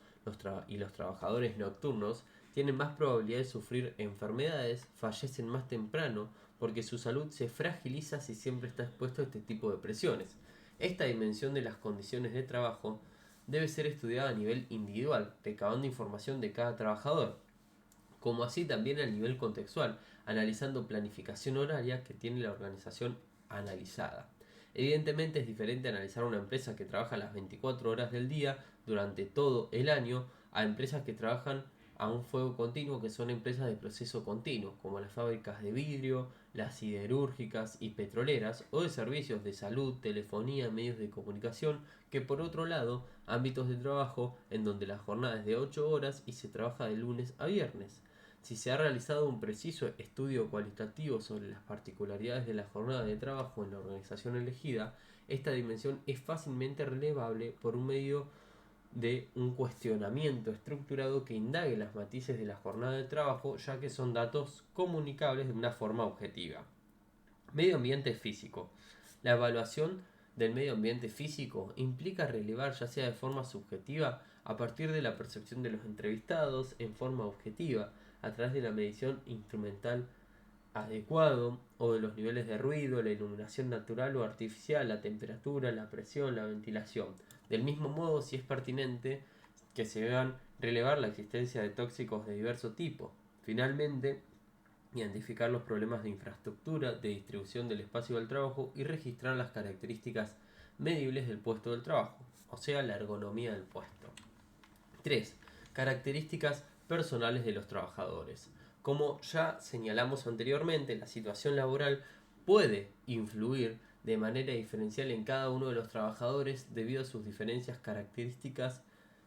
y los trabajadores nocturnos tienen más probabilidad de sufrir enfermedades, fallecen más temprano, porque su salud se fragiliza si siempre está expuesto a este tipo de presiones. Esta dimensión de las condiciones de trabajo debe ser estudiada a nivel individual, recabando información de cada trabajador, como así también a nivel contextual, analizando planificación horaria que tiene la organización analizada. Evidentemente es diferente analizar una empresa que trabaja las 24 horas del día durante todo el año a empresas que trabajan a un fuego continuo, que son empresas de proceso continuo, como las fábricas de vidrio, las siderúrgicas y petroleras, o de servicios de salud, telefonía, medios de comunicación, que por otro lado, ámbitos de trabajo en donde la jornada es de 8 horas y se trabaja de lunes a viernes. Si se ha realizado un preciso estudio cualitativo sobre las particularidades de la jornada de trabajo en la organización elegida, esta dimensión es fácilmente relevable por un medio de un cuestionamiento estructurado que indague las matices de la jornada de trabajo, ya que son datos comunicables de una forma objetiva. Medio ambiente físico. La evaluación del medio ambiente físico implica relevar, ya sea de forma subjetiva, a partir de la percepción de los entrevistados, en forma objetiva, a través de la medición instrumental adecuado, o de los niveles de ruido, la iluminación natural o artificial, la temperatura, la presión, la ventilación. Del mismo modo, si es pertinente, que se vean relevar la existencia de tóxicos de diverso tipo. Finalmente, identificar los problemas de infraestructura, de distribución del espacio del trabajo y registrar las características medibles del puesto del trabajo, o sea, la ergonomía del puesto. 3. Características personales de los trabajadores. Como ya señalamos anteriormente, la situación laboral puede influir de manera diferencial en cada uno de los trabajadores debido a sus diferentes características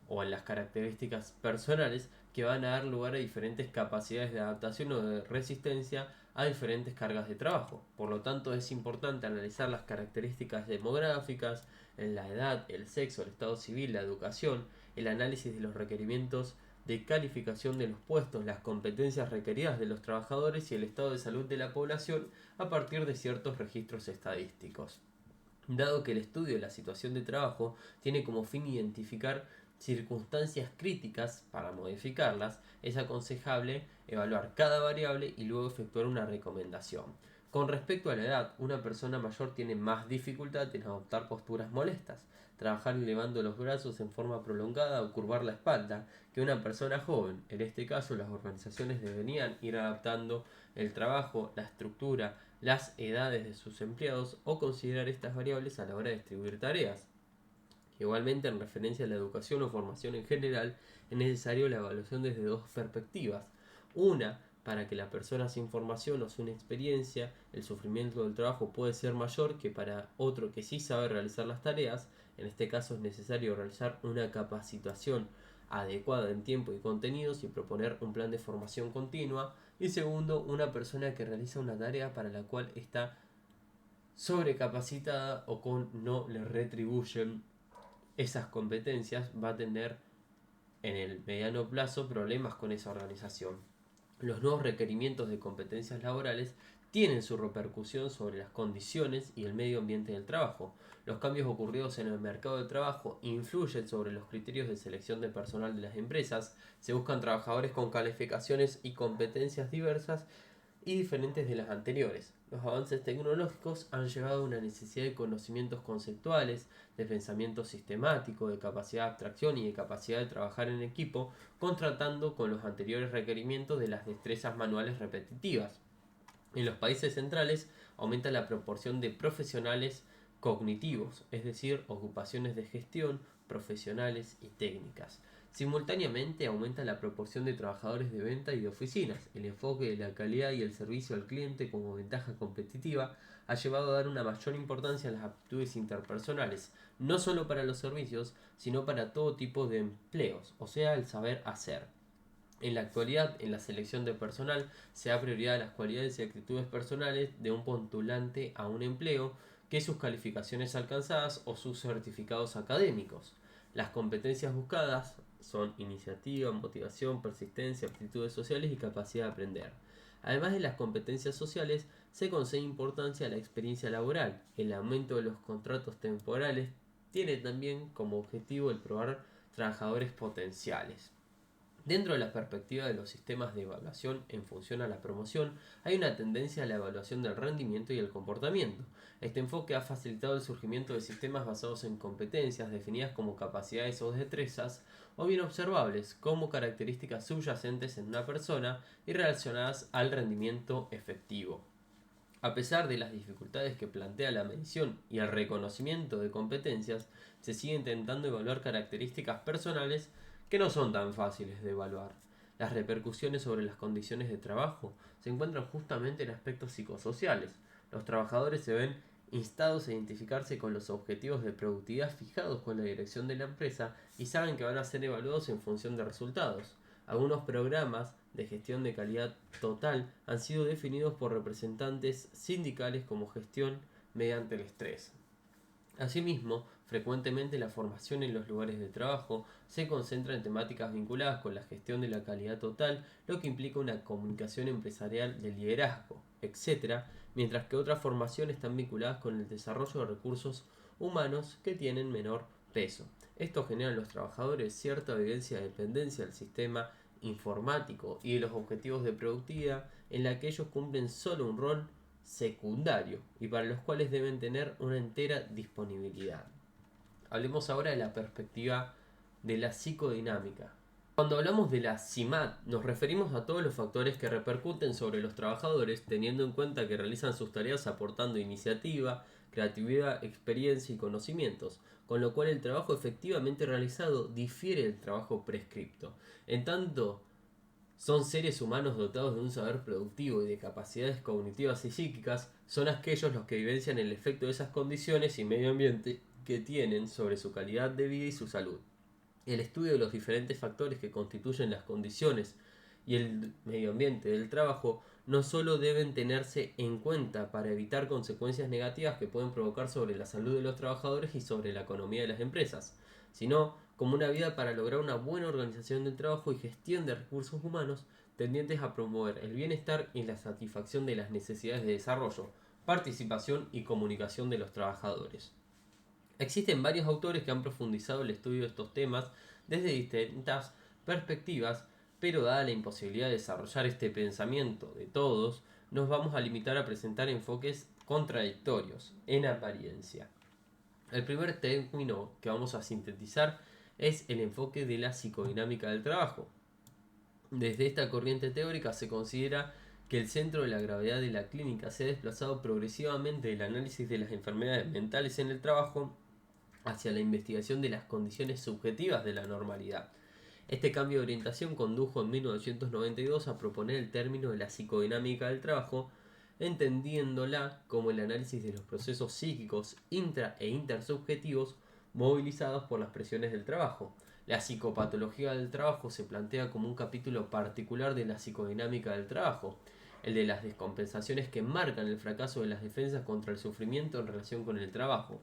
o en las características personales que van a dar lugar a diferentes capacidades de adaptación o de resistencia a diferentes cargas de trabajo. Por lo tanto, es importante analizar las características demográficas, la edad, el sexo, el estado civil, la educación, el análisis de los requerimientos de calificación de los puestos, las competencias requeridas de los trabajadores y el estado de salud de la población a partir de ciertos registros estadísticos. Dado que el estudio de la situación de trabajo tiene como fin identificar circunstancias críticas para modificarlas, es aconsejable evaluar cada variable y luego efectuar una recomendación. Con respecto a la edad, una persona mayor tiene más dificultad en adoptar posturas molestas, trabajar elevando los brazos en forma prolongada o curvar la espalda, que una persona joven. En este caso, las organizaciones deberían ir adaptando el trabajo, la estructura, las edades de sus empleados o considerar estas variables a la hora de distribuir tareas. Igualmente, en referencia a la educación o formación en general, es necesario la evaluación desde dos perspectivas. Una, para que la persona sin formación o sin experiencia, el sufrimiento del trabajo puede ser mayor que para otro que sí sabe realizar las tareas. En este caso es necesario realizar una capacitación adecuada en tiempo y contenidos y proponer un plan de formación continua. Y segundo, una persona que realiza una tarea para la cual está sobrecapacitada o no le retribuyen esas competencias, va a tener en el mediano plazo problemas con esa organización. Los nuevos requerimientos de competencias laborales tienen su repercusión sobre las condiciones y el medio ambiente del trabajo. Los cambios ocurridos en el mercado de trabajo influyen sobre los criterios de selección de personal de las empresas. Se buscan trabajadores con calificaciones y competencias diversas y diferentes de las anteriores. Los avances tecnológicos han llevado a una necesidad de conocimientos conceptuales, de pensamiento sistemático, de capacidad de abstracción y de capacidad de trabajar en equipo, contratando con los anteriores requerimientos de las destrezas manuales repetitivas. En los países centrales aumenta la proporción de profesionales cognitivos, es decir, ocupaciones de gestión, profesionales y técnicas. Simultáneamente aumenta la proporción de trabajadores de venta y de oficinas. El enfoque de la calidad y el servicio al cliente como ventaja competitiva ha llevado a dar una mayor importancia a las aptitudes interpersonales, no solo para los servicios, sino para todo tipo de empleos, o sea, el saber hacer. En la actualidad, en la selección de personal, se da prioridad a las cualidades y actitudes personales de un postulante a un empleo que sus calificaciones alcanzadas o sus certificados académicos. Las competencias buscadas son iniciativa, motivación, persistencia, aptitudes sociales y capacidad de aprender. Además de las competencias sociales, se concede importancia a la experiencia laboral. El aumento de los contratos temporales tiene también como objetivo el probar trabajadores potenciales. Dentro de la perspectiva de los sistemas de evaluación en función a la promoción, hay una tendencia a la evaluación del rendimiento y el comportamiento. Este enfoque ha facilitado el surgimiento de sistemas basados en competencias definidas como capacidades o destrezas, o bien observables como características subyacentes en una persona y relacionadas al rendimiento efectivo. A pesar de las dificultades que plantea la medición y el reconocimiento de competencias, se sigue intentando evaluar características personales que no son tan fáciles de evaluar. Las repercusiones sobre las condiciones de trabajo se encuentran justamente en aspectos psicosociales. Los trabajadores se ven instados a identificarse con los objetivos de productividad fijados con la dirección de la empresa y saben que van a ser evaluados en función de resultados. Algunos programas de gestión de calidad total han sido definidos por representantes sindicales como gestión mediante el estrés. Asimismo, frecuentemente la formación en los lugares de trabajo se concentra en temáticas vinculadas con la gestión de la calidad total, lo que implica una comunicación empresarial de liderazgo, etc., mientras que otras formaciones están vinculadas con el desarrollo de recursos humanos que tienen menor peso. Esto genera en los trabajadores cierta evidencia de dependencia del sistema informático y de los objetivos de productividad en la que ellos cumplen solo un rol secundario y para los cuales deben tener una entera disponibilidad. Hablemos ahora de la perspectiva de la psicodinámica. Cuando hablamos de la CIMAT, nos referimos a todos los factores que repercuten sobre los trabajadores, teniendo en cuenta que realizan sus tareas aportando iniciativa, creatividad, experiencia y conocimientos, con lo cual el trabajo efectivamente realizado difiere del trabajo prescripto. En tanto, son seres humanos dotados de un saber productivo y de capacidades cognitivas y psíquicas, son aquellos los que vivencian el efecto de esas condiciones y medio ambiente que tienen sobre su calidad de vida y su salud. El estudio de los diferentes factores que constituyen las condiciones y el medio ambiente del trabajo no solo deben tenerse en cuenta para evitar consecuencias negativas que pueden provocar sobre la salud de los trabajadores y sobre la economía de las empresas, sino como una vía para lograr una buena organización del trabajo y gestión de recursos humanos tendientes a promover el bienestar y la satisfacción de las necesidades de desarrollo, participación y comunicación de los trabajadores. Existen varios autores que han profundizado el estudio de estos temas desde distintas perspectivas, pero dada la imposibilidad de desarrollar este pensamiento de todos, nos vamos a limitar a presentar enfoques contradictorios, en apariencia. El primer término que vamos a sintetizar es el enfoque de la psicodinámica del trabajo. Desde esta corriente teórica se considera que el centro de la gravedad de la clínica se ha desplazado progresivamente del análisis de las enfermedades mentales en el trabajo hacia la investigación de las condiciones subjetivas de la normalidad. Este cambio de orientación condujo en 1992 a proponer el término de la psicodinámica del trabajo, entendiéndola como el análisis de los procesos psíquicos intra e intersubjetivos movilizados por las presiones del trabajo. La psicopatología del trabajo se plantea como un capítulo particular de la psicodinámica del trabajo. el de las descompensaciones que marcan el fracaso de las defensas contra el sufrimiento en relación con el trabajo.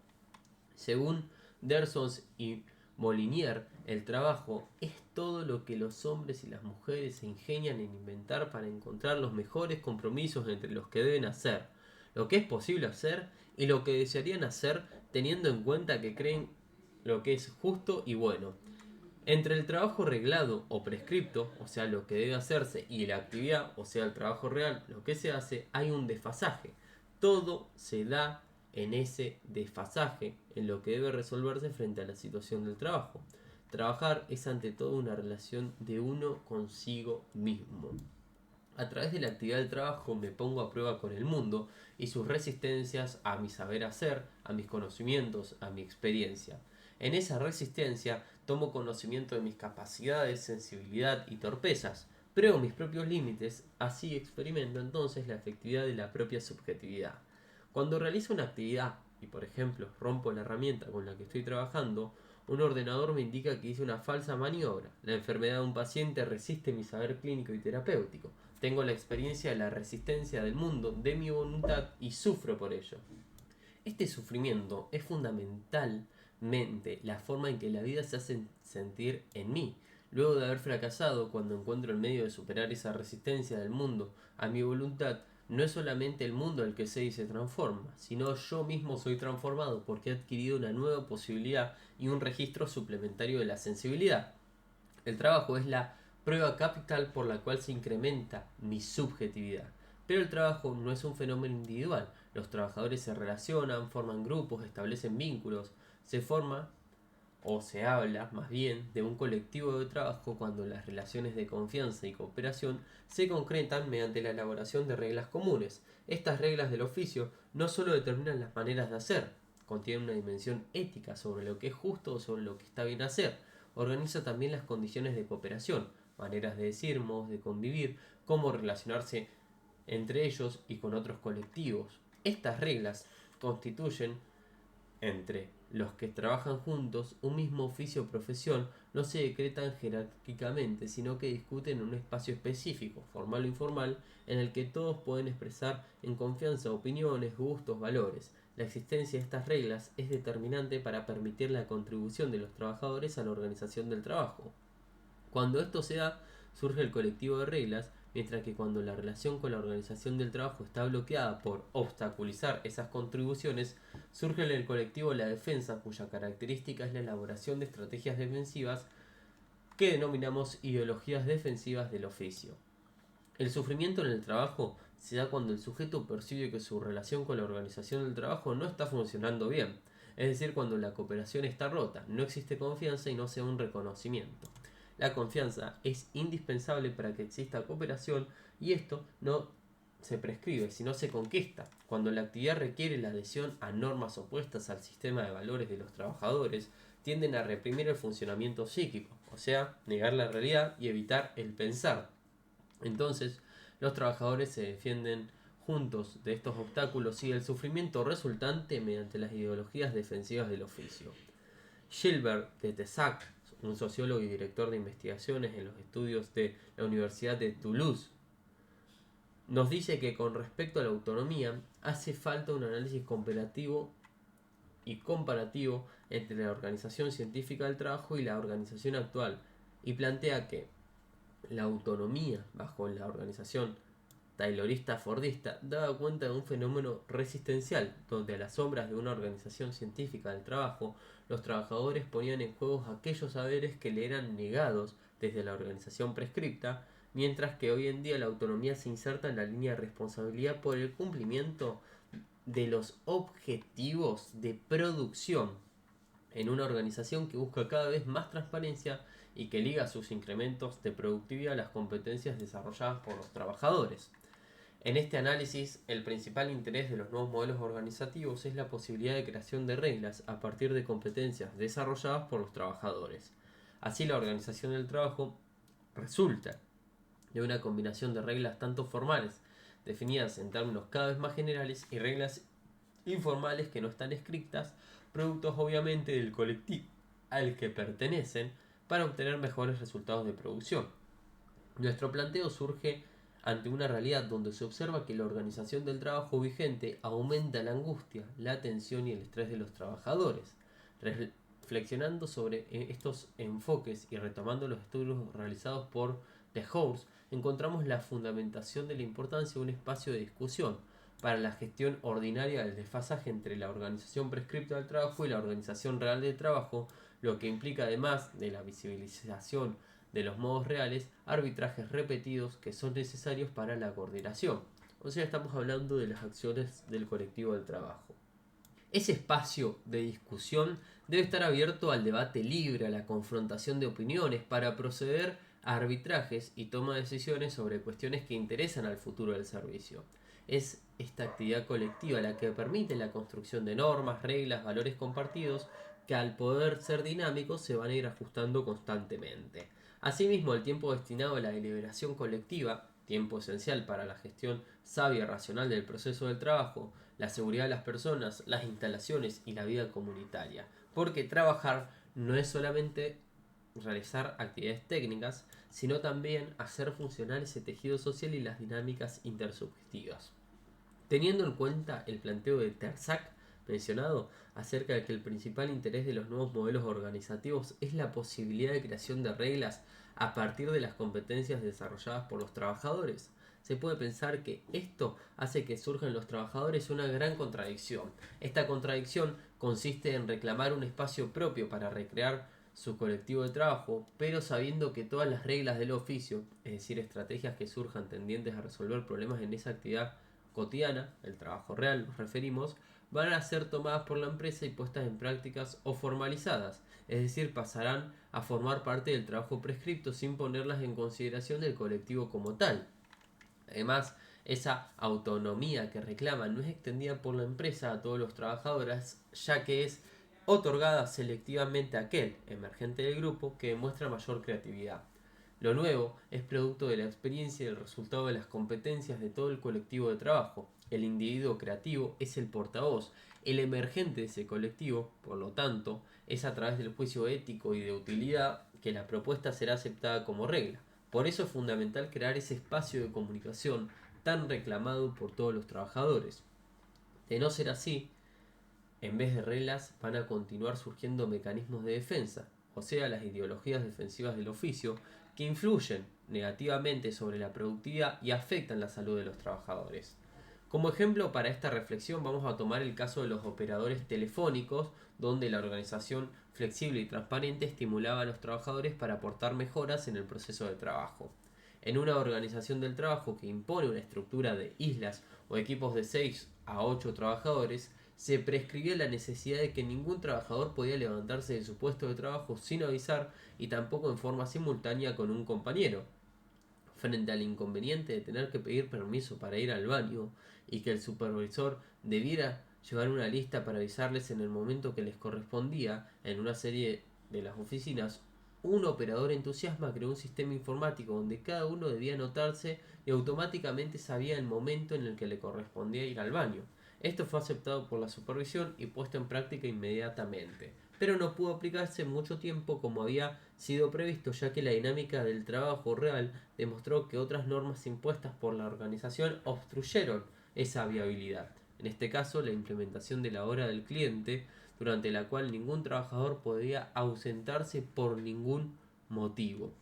Según Dersons y Molinier, el trabajo es todo lo que los hombres y las mujeres se ingenian en inventar para encontrar los mejores compromisos entre los que deben hacer, lo que es posible hacer y lo que desearían hacer, teniendo en cuenta que creen lo que es justo y bueno. Entre el trabajo reglado o prescripto, o sea, lo que debe hacerse, y la actividad, o sea, el trabajo real, lo que se hace, hay un desfasaje. Todo se da en ese desfasaje, en lo que debe resolverse frente a la situación del trabajo. Trabajar es ante todo una relación de uno consigo mismo. A través de la actividad del trabajo me pongo a prueba con el mundo y sus resistencias a mi saber hacer, a mis conocimientos, a mi experiencia. En esa resistencia tomo conocimiento de mis capacidades, sensibilidad y torpezas, pruebo mis propios límites, así experimento entonces la efectividad de la propia subjetividad. Cuando realizo una actividad y por ejemplo rompo la herramienta con la que estoy trabajando, un ordenador me indica que hice una falsa maniobra. La enfermedad de un paciente resiste mi saber clínico y terapéutico. Tengo la experiencia de la resistencia del mundo, de mi voluntad y sufro por ello. Este sufrimiento es fundamentalmente la forma en que la vida se hace sentir en mí. Luego de haber fracasado, cuando encuentro el medio de superar esa resistencia del mundo a mi voluntad, no es solamente el mundo el que se transforma, sino yo mismo soy transformado porque he adquirido una nueva posibilidad y un registro suplementario de la sensibilidad. El trabajo es la prueba capital por la cual se incrementa mi subjetividad. Pero el trabajo no es un fenómeno individual. Los trabajadores se relacionan, forman grupos, establecen vínculos. Se forma, o se habla más bien, de un colectivo de trabajo cuando las relaciones de confianza y cooperación se concretan mediante la elaboración de reglas comunes. Estas reglas del oficio no solo determinan las maneras de hacer, contienen una dimensión ética sobre lo que es justo o sobre lo que está bien hacer. Organiza también las condiciones de cooperación, maneras de decir, modos de convivir, cómo relacionarse entre ellos y con otros colectivos. Estas reglas constituyen entre los que trabajan juntos un mismo oficio o profesión, no se decretan jerárquicamente, sino que discuten en un espacio específico, formal o informal, en el que todos pueden expresar en confianza opiniones, gustos, valores. La existencia de estas reglas es determinante para permitir la contribución de los trabajadores a la organización del trabajo. Cuando esto se da, surge el colectivo de reglas, mientras que cuando la relación con la organización del trabajo está bloqueada por obstaculizar esas contribuciones, surge en el colectivo la defensa, cuya característica es la elaboración de estrategias defensivas que denominamos ideologías defensivas del oficio. El sufrimiento en el trabajo se da cuando el sujeto percibe que su relación con la organización del trabajo no está funcionando bien, es decir, cuando la cooperación está rota, no existe confianza y no se da un reconocimiento. La confianza es indispensable para que exista cooperación y esto no se prescribe, sino se conquista. Cuando la actividad requiere la adhesión a normas opuestas al sistema de valores de los trabajadores, tienden a reprimir el funcionamiento psíquico, o sea, negar la realidad y evitar el pensar. Entonces, los trabajadores se defienden juntos de estos obstáculos y del sufrimiento resultante mediante las ideologías defensivas del oficio. Gilbert de Tessac, un sociólogo y director de investigaciones en los estudios de la Universidad de Toulouse, nos dice que con respecto a la autonomía hace falta un análisis comparativo y comparativo entre la organización científica del trabajo y la organización actual, y plantea que la autonomía bajo la organización taylorista-fordista daba cuenta de un fenómeno resistencial, donde a las sombras de una organización científica del trabajo, los trabajadores ponían en juego aquellos saberes que le eran negados desde la organización prescripta, mientras que hoy en día la autonomía se inserta en la línea de responsabilidad por el cumplimiento de los objetivos de producción en una organización que busca cada vez más transparencia y que liga sus incrementos de productividad a las competencias desarrolladas por los trabajadores. En este análisis, el principal interés de los nuevos modelos organizativos es la posibilidad de creación de reglas a partir de competencias desarrolladas por los trabajadores. Así, la organización del trabajo resulta de una combinación de reglas tanto formales, definidas en términos cada vez más generales, y reglas informales que no están escritas, productos obviamente del colectivo al que pertenecen, para obtener mejores resultados de producción. Nuestro planteo surge ante una realidad donde se observa que la organización del trabajo vigente aumenta la angustia, la tensión y el estrés de los trabajadores. Reflexionando sobre estos enfoques y retomando los estudios realizados por De House, encontramos la fundamentación de la importancia de un espacio de discusión para la gestión ordinaria del desfasaje entre la organización prescripta del trabajo y la organización real del trabajo, lo que implica, además de la visibilización de los modos reales, arbitrajes repetidos que son necesarios para la coordinación. O sea, estamos hablando de las acciones del colectivo del trabajo. Ese espacio de discusión debe estar abierto al debate libre, a la confrontación de opiniones, para proceder a arbitrajes y toma de decisiones sobre cuestiones que interesan al futuro del servicio. Es esta actividad colectiva la que permite la construcción de normas, reglas, valores compartidos que, al poder ser dinámicos, se van a ir ajustando constantemente. Asimismo, el tiempo destinado a la deliberación colectiva, tiempo esencial para la gestión sabia y racional del proceso del trabajo, la seguridad de las personas, las instalaciones y la vida comunitaria. Porque trabajar no es solamente realizar actividades técnicas, sino también hacer funcionar ese tejido social y las dinámicas intersubjetivas. Teniendo en cuenta el planteo de Terzac mencionado acerca de que el principal interés de los nuevos modelos organizativos es la posibilidad de creación de reglas a partir de las competencias desarrolladas por los trabajadores, se puede pensar que esto hace que surja en los trabajadores una gran contradicción. Esta contradicción consiste en reclamar un espacio propio para recrear su colectivo de trabajo, pero sabiendo que todas las reglas del oficio, es decir, estrategias que surjan tendientes a resolver problemas en esa actividad cotidiana, el trabajo real nos referimos, van a ser tomadas por la empresa y puestas en prácticas o formalizadas, es decir, pasarán a formar parte del trabajo prescripto sin ponerlas en consideración del colectivo como tal. Además, esa autonomía que reclaman no es extendida por la empresa a todos los trabajadores, ya que es otorgada selectivamente a aquel emergente del grupo que demuestra mayor creatividad. Lo nuevo es producto de la experiencia y el resultado de las competencias de todo el colectivo de trabajo. El individuo creativo es el portavoz, el emergente de ese colectivo, por lo tanto, es a través del juicio ético y de utilidad que la propuesta será aceptada como regla. Por eso es fundamental crear ese espacio de comunicación tan reclamado por todos los trabajadores. De no ser así, en vez de reglas van a continuar surgiendo mecanismos de defensa, o sea, las ideologías defensivas del oficio, que influyen negativamente sobre la productividad y afectan la salud de los trabajadores. Como ejemplo para esta reflexión vamos a tomar el caso de los operadores telefónicos, donde la organización flexible y transparente estimulaba a los trabajadores para aportar mejoras en el proceso de trabajo. En una organización del trabajo que impone una estructura de islas o equipos de 6 a 8 trabajadores, se prescribió la necesidad de que ningún trabajador podía levantarse de su puesto de trabajo sin avisar y tampoco en forma simultánea con un compañero. Frente al inconveniente de tener que pedir permiso para ir al baño y que el supervisor debiera llevar una lista para avisarles en el momento que les correspondía en una serie de las oficinas, un operador entusiasta creó un sistema informático donde cada uno debía anotarse y automáticamente sabía el momento en el que le correspondía ir al baño. Esto fue aceptado por la supervisión y puesto en práctica inmediatamente, pero no pudo aplicarse mucho tiempo como había sido previsto, ya que la dinámica del trabajo real demostró que otras normas impuestas por la organización obstruyeron esa viabilidad. En este caso, la implementación de la hora del cliente, durante la cual ningún trabajador podía ausentarse por ningún motivo.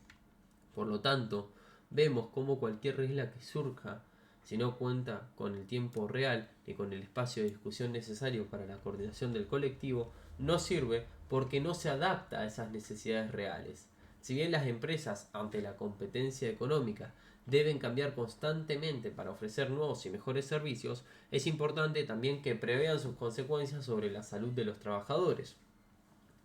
Por lo tanto, vemos cómo cualquier regla que surja, si no cuenta con el tiempo real ni con el espacio de discusión necesario para la coordinación del colectivo, no sirve porque no se adapta a esas necesidades reales. Si bien las empresas, ante la competencia económica, deben cambiar constantemente para ofrecer nuevos y mejores servicios, es importante también que prevean sus consecuencias sobre la salud de los trabajadores.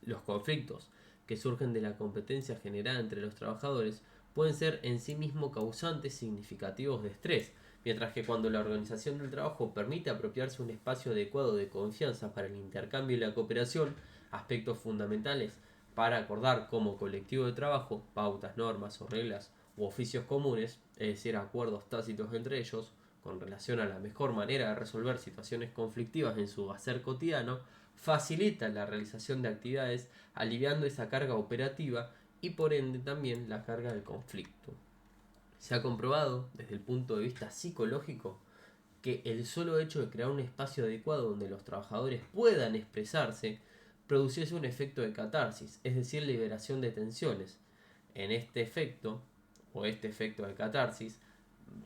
Los conflictos que surgen de la competencia generada entre los trabajadores pueden ser en sí mismos causantes significativos de estrés, mientras que cuando la organización del trabajo permite apropiarse un espacio adecuado de confianza para el intercambio y la cooperación, aspectos fundamentales para acordar como colectivo de trabajo pautas, normas o reglas u oficios comunes, es decir, acuerdos tácitos entre ellos, con relación a la mejor manera de resolver situaciones conflictivas en su hacer cotidiano, facilita la realización de actividades, aliviando esa carga operativa y por ende también la carga del conflicto. Se ha comprobado, desde el punto de vista psicológico, que el solo hecho de crear un espacio adecuado donde los trabajadores puedan expresarse produciese un efecto de catarsis, es decir, liberación de tensiones. En este efecto, o este efecto de catarsis,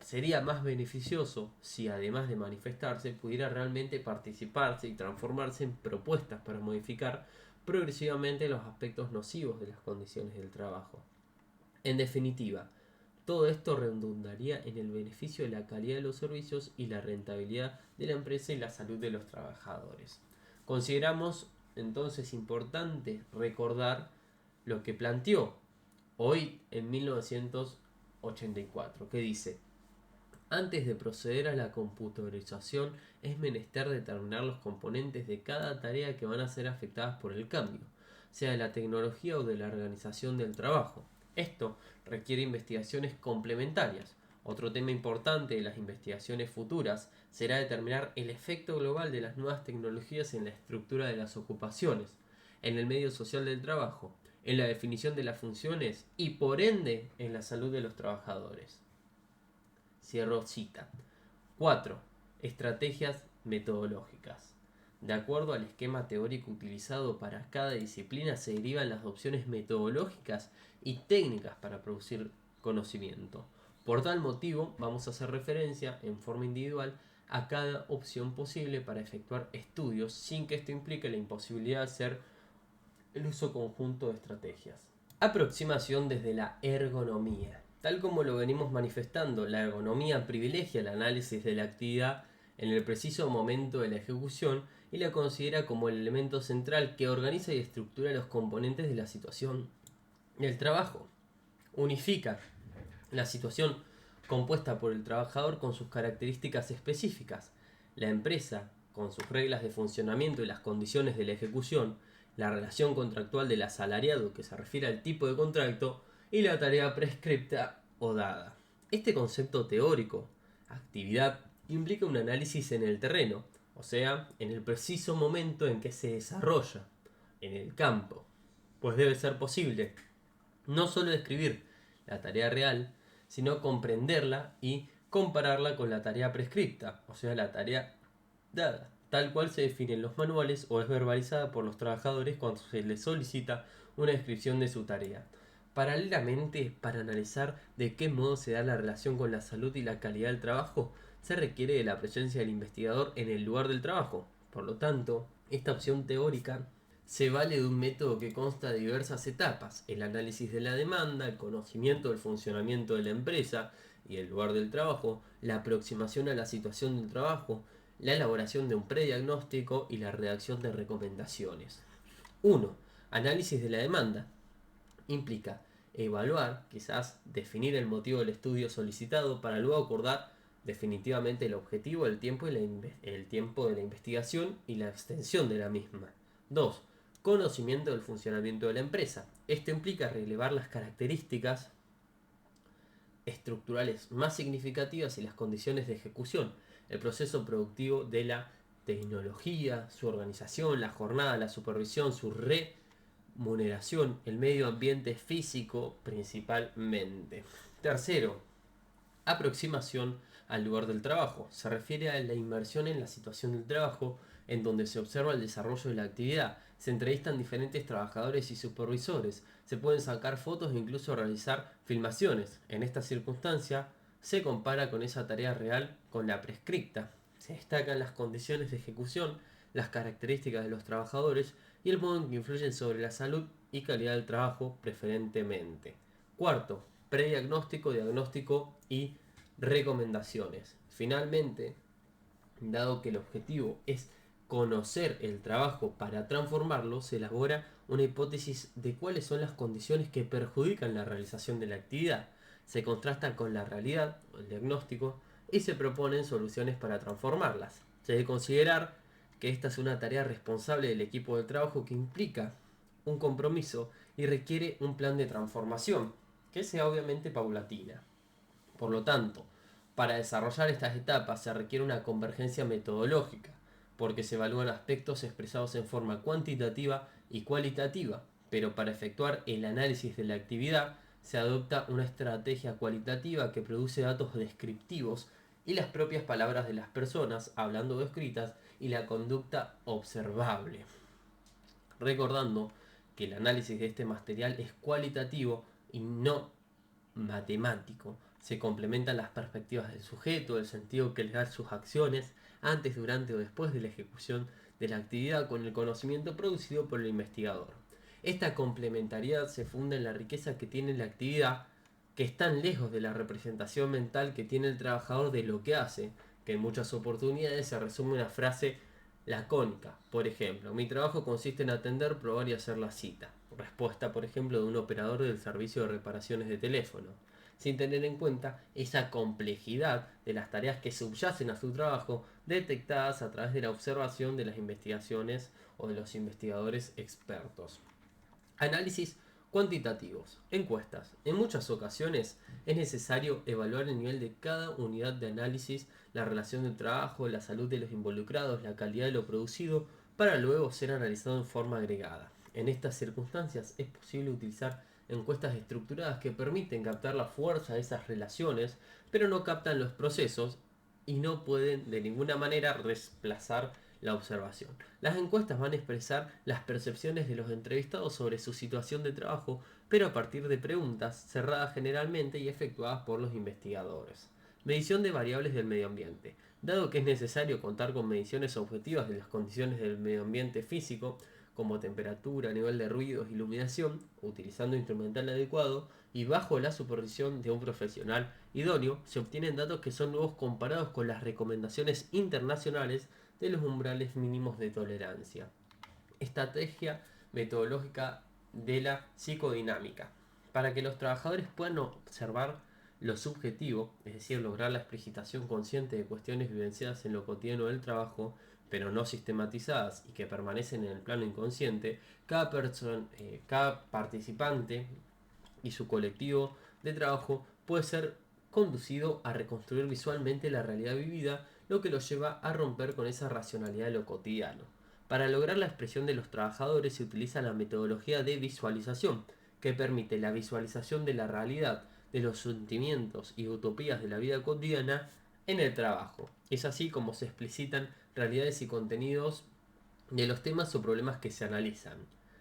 sería más beneficioso si además de manifestarse pudiera realmente participarse y transformarse en propuestas para modificar progresivamente los aspectos nocivos de las condiciones del trabajo. En definitiva, todo esto redundaría en el beneficio de la calidad de los servicios y la rentabilidad de la empresa y la salud de los trabajadores. Consideramos entonces importante recordar lo que planteó hoy en 1984, que dice: antes de proceder a la computarización es menester determinar los componentes de cada tarea que van a ser afectadas por el cambio, sea de la tecnología o de la organización del trabajo. Esto requiere investigaciones complementarias. Otro tema importante de las investigaciones futuras será determinar el efecto global de las nuevas tecnologías en la estructura de las ocupaciones, en el medio social del trabajo, en la definición de las funciones y por ende en la salud de los trabajadores. Cierro cita. 4. Estrategias metodológicas. De acuerdo al esquema teórico utilizado para cada disciplina se derivan las opciones metodológicas y técnicas para producir conocimiento. Por tal motivo, vamos a hacer referencia en forma individual a cada opción posible para efectuar estudios sin que esto implique la imposibilidad de hacer el uso conjunto de estrategias. Aproximación desde la ergonomía. Tal como lo venimos manifestando, la ergonomía privilegia el análisis de la actividad en el preciso momento de la ejecución y la considera como el elemento central que organiza y estructura los componentes de la situación del trabajo. Unifica la situación compuesta por el trabajador con sus características específicas, la empresa con sus reglas de funcionamiento y las condiciones de la ejecución, la relación contractual del asalariado que se refiere al tipo de contrato y la tarea prescripta o dada. Este concepto teórico, actividad, implica un análisis en el terreno, o sea, en el preciso momento en que se desarrolla, en el campo, pues debe ser posible no solo describir la tarea real, sino comprenderla y compararla con la tarea prescripta, o sea, la tarea dada, tal cual se define en los manuales o es verbalizada por los trabajadores cuando se les solicita una descripción de su tarea. Paralelamente, para analizar de qué modo se da la relación con la salud y la calidad del trabajo, se requiere de la presencia del investigador en el lugar del trabajo. Por lo tanto, esta opción teórica se vale de un método que consta de diversas etapas: el análisis de la demanda, el conocimiento del funcionamiento de la empresa y el lugar del trabajo, la aproximación a la situación del trabajo, la elaboración de un prediagnóstico y la redacción de recomendaciones. 1. Análisis de la demanda. Implica evaluar, quizás definir el motivo del estudio solicitado para luego acordar definitivamente el objetivo, el tiempo de la investigación y la extensión de la misma. 2. Conocimiento del funcionamiento de la empresa. Esto implica relevar las características estructurales más significativas y las condiciones de ejecución, el proceso productivo de la tecnología, su organización, la jornada, la supervisión, su remuneración, el medio ambiente físico principalmente. Tercero, aproximación al lugar del trabajo. Se refiere a la inmersión en la situación del trabajo, en donde se observa el desarrollo de la actividad, se entrevistan diferentes trabajadores y supervisores, se pueden sacar fotos e incluso realizar filmaciones. En esta circunstancia se compara con esa tarea real con la prescripta. Se destacan las condiciones de ejecución, las características de los trabajadores y el modo en que influyen sobre la salud y calidad del trabajo preferentemente. Cuarto, prediagnóstico, diagnóstico y recomendaciones. Finalmente, dado que el objetivo es conocer el trabajo para transformarlo, se elabora una hipótesis de cuáles son las condiciones que perjudican la realización de la actividad. Se contrasta con la realidad, el diagnóstico, y se proponen soluciones para transformarlas. Se debe considerar que esta es una tarea responsable del equipo de trabajo que implica un compromiso y requiere un plan de transformación, que sea obviamente paulatina. Por lo tanto, para desarrollar estas etapas se requiere una convergencia metodológica, porque se evalúan aspectos expresados en forma cuantitativa y cualitativa, pero para efectuar el análisis de la actividad se adopta una estrategia cualitativa que produce datos descriptivos y las propias palabras de las personas, hablando o escritas, y la conducta observable. Recordando que el análisis de este material es cualitativo y no matemático. Se complementan las perspectivas del sujeto, el sentido que le da sus acciones, antes, durante o después de la ejecución de la actividad, con el conocimiento producido por el investigador. Esta complementariedad se funda en la riqueza que tiene la actividad, que es tan lejos de la representación mental que tiene el trabajador de lo que hace, que en muchas oportunidades se resume en una frase lacónica. Por ejemplo, mi trabajo consiste en atender, probar y hacer la cita. Respuesta, por ejemplo, de un operador del servicio de reparaciones de teléfono, sin tener en cuenta esa complejidad de las tareas que subyacen a su trabajo, detectadas a través de la observación de las investigaciones o de los investigadores expertos. Análisis cuantitativos. Encuestas. En muchas ocasiones es necesario evaluar el nivel de cada unidad de análisis, la relación del trabajo, la salud de los involucrados, la calidad de lo producido, para luego ser analizado en forma agregada. En estas circunstancias es posible utilizar encuestas estructuradas que permiten captar la fuerza de esas relaciones, pero no captan los procesos y no pueden de ninguna manera reemplazar la observación. Las encuestas van a expresar las percepciones de los entrevistados sobre su situación de trabajo, pero a partir de preguntas cerradas generalmente y efectuadas por los investigadores. Medición de variables del medio ambiente. Dado que es necesario contar con mediciones objetivas de las condiciones del medio ambiente físico, como temperatura, nivel de ruidos, iluminación, utilizando instrumental adecuado y bajo la supervisión de un profesional idóneo, se obtienen datos que son nuevos comparados con las recomendaciones internacionales de los umbrales mínimos de tolerancia. Estrategia metodológica de la psicodinámica. Para que los trabajadores puedan observar lo subjetivo, es decir, lograr la explicitación consciente de cuestiones vivenciadas en lo cotidiano del trabajo, pero no sistematizadas y que permanecen en el plano inconsciente, cada participante y su colectivo de trabajo puede ser conducido a reconstruir visualmente la realidad vivida, lo que los lleva a romper con esa racionalidad de lo cotidiano. Para lograr la expresión de los trabajadores se utiliza la metodología de visualización, que permite la visualización de la realidad, de los sentimientos y utopías de la vida cotidiana en el trabajo. Es así como se explicitan realidades y contenidos de los temas o problemas que se analizan.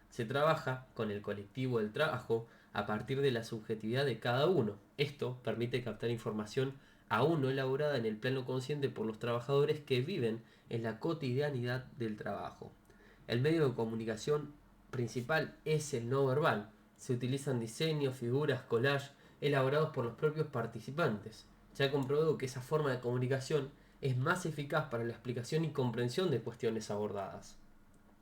Se trabaja con el colectivo del trabajo a partir de la subjetividad de cada uno. Esto permite captar información aún no elaborada en el plano consciente por los trabajadores que viven en la cotidianidad del trabajo. El medio de comunicación principal es el no verbal. Se utilizan diseños, figuras, collages elaborados por los propios participantes. Se ha comprobado que esa forma de comunicación es más eficaz para la explicación y comprensión de cuestiones abordadas.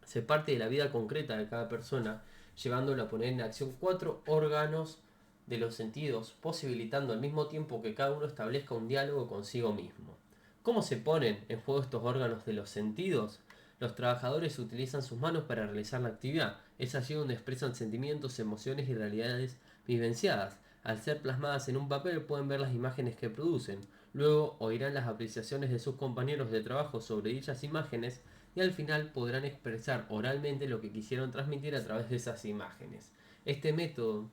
Se parte de la vida concreta de cada persona, llevándolo a poner en acción 4 órganos de los sentidos, posibilitando al mismo tiempo que cada uno establezca un diálogo consigo mismo. ¿Cómo se ponen en juego estos órganos de los sentidos? Los trabajadores utilizan sus manos para realizar la actividad. Es allí donde expresan sentimientos, emociones y realidades vivenciadas. Al ser plasmadas en un papel pueden ver las imágenes que producen. Luego oirán las apreciaciones de sus compañeros de trabajo sobre dichas imágenes y al final podrán expresar oralmente lo que quisieron transmitir a través de esas imágenes. Este método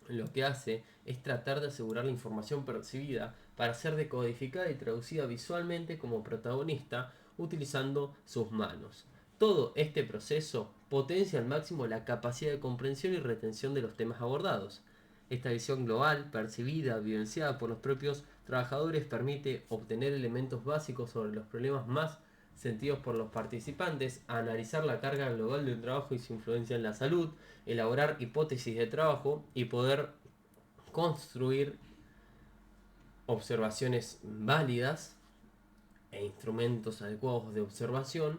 lo que hace es tratar de asegurar la información percibida para ser decodificada y traducida visualmente como protagonista utilizando sus manos. Todo este proceso potencia al máximo la capacidad de comprensión y retención de los temas abordados. Esta visión global, percibida, vivenciada por los propios trabajadores, permite obtener elementos básicos sobre los problemas más sentidos por los participantes, analizar la carga global del trabajo y su influencia en la salud, elaborar hipótesis de trabajo y poder construir observaciones válidas e instrumentos adecuados de observación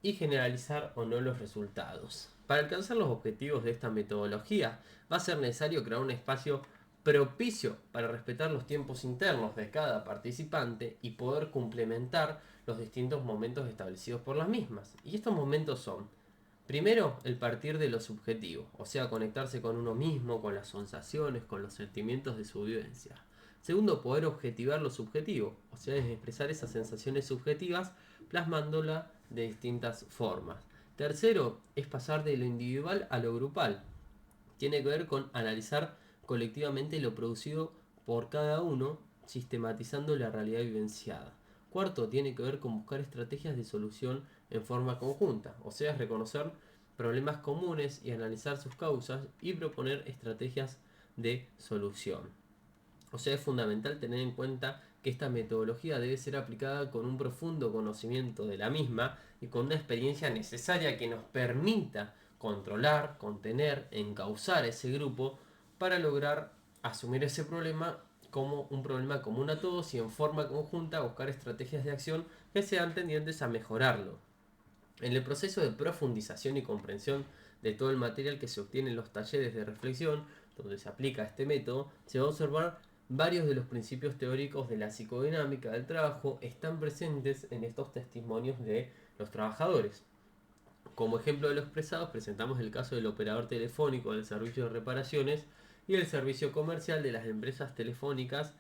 y generalizar o no los resultados. Para alcanzar los objetivos de esta metodología va a ser necesario crear un espacio propicio para respetar los tiempos internos de cada participante y poder complementar los distintos momentos establecidos por las mismas. Y estos momentos son: primero, el partir de lo subjetivo, o sea, conectarse con uno mismo, con las sensaciones, con los sentimientos de su vivencia. Segundo, poder objetivar lo subjetivo, o sea, es expresar esas sensaciones subjetivas plasmándola de distintas formas. Tercero, es pasar de lo individual a lo grupal. Tiene que ver con analizar colectivamente lo producido por cada uno, sistematizando la realidad vivenciada. Cuarto, tiene que ver con buscar estrategias de solución en forma conjunta, o sea, reconocer problemas comunes y analizar sus causas y proponer estrategias de solución. O sea, es fundamental tener en cuenta que esta metodología debe ser aplicada con un profundo conocimiento de la misma y con una experiencia necesaria que nos permita controlar, contener, encauzar ese grupo para lograr asumir ese problema como un problema común a todos y en forma conjunta buscar estrategias de acción que sean tendientes a mejorarlo. En el proceso de profundización y comprensión de todo el material que se obtiene en los talleres de reflexión, donde se aplica este método, se va a observar varios de los principios teóricos de la psicodinámica del trabajo están presentes en estos testimonios de los trabajadores. Como ejemplo de lo expresado, presentamos el caso del operador telefónico del servicio de reparaciones y el servicio comercial de las empresas telefónicas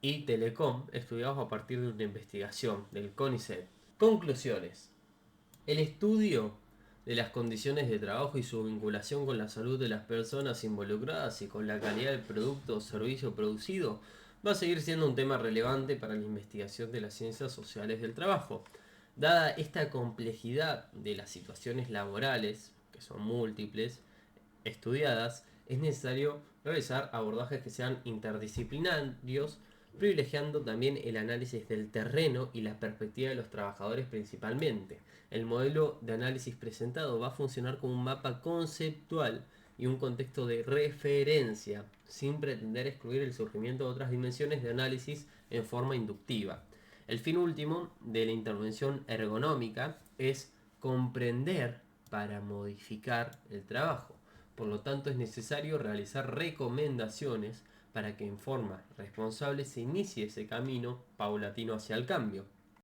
y telecom, estudiados a partir de una investigación del CONICET. Conclusiones. El estudio de las condiciones de trabajo y su vinculación con la salud de las personas involucradas y con la calidad del producto o servicio producido va a seguir siendo un tema relevante para la investigación de las ciencias sociales del trabajo. Dada esta complejidad de las situaciones laborales, que son múltiples, estudiadas, es necesario realizar abordajes que sean interdisciplinarios, privilegiando también el análisis del terreno y la perspectiva de los trabajadores principalmente. El modelo de análisis presentado va a funcionar como un mapa conceptual y un contexto de referencia, sin pretender excluir el surgimiento de otras dimensiones de análisis en forma inductiva. El fin último de la intervención ergonómica es comprender para modificar el trabajo. Por lo tanto, es necesario realizar recomendaciones para que en forma responsable se inicie ese camino paulatino hacia el cambio.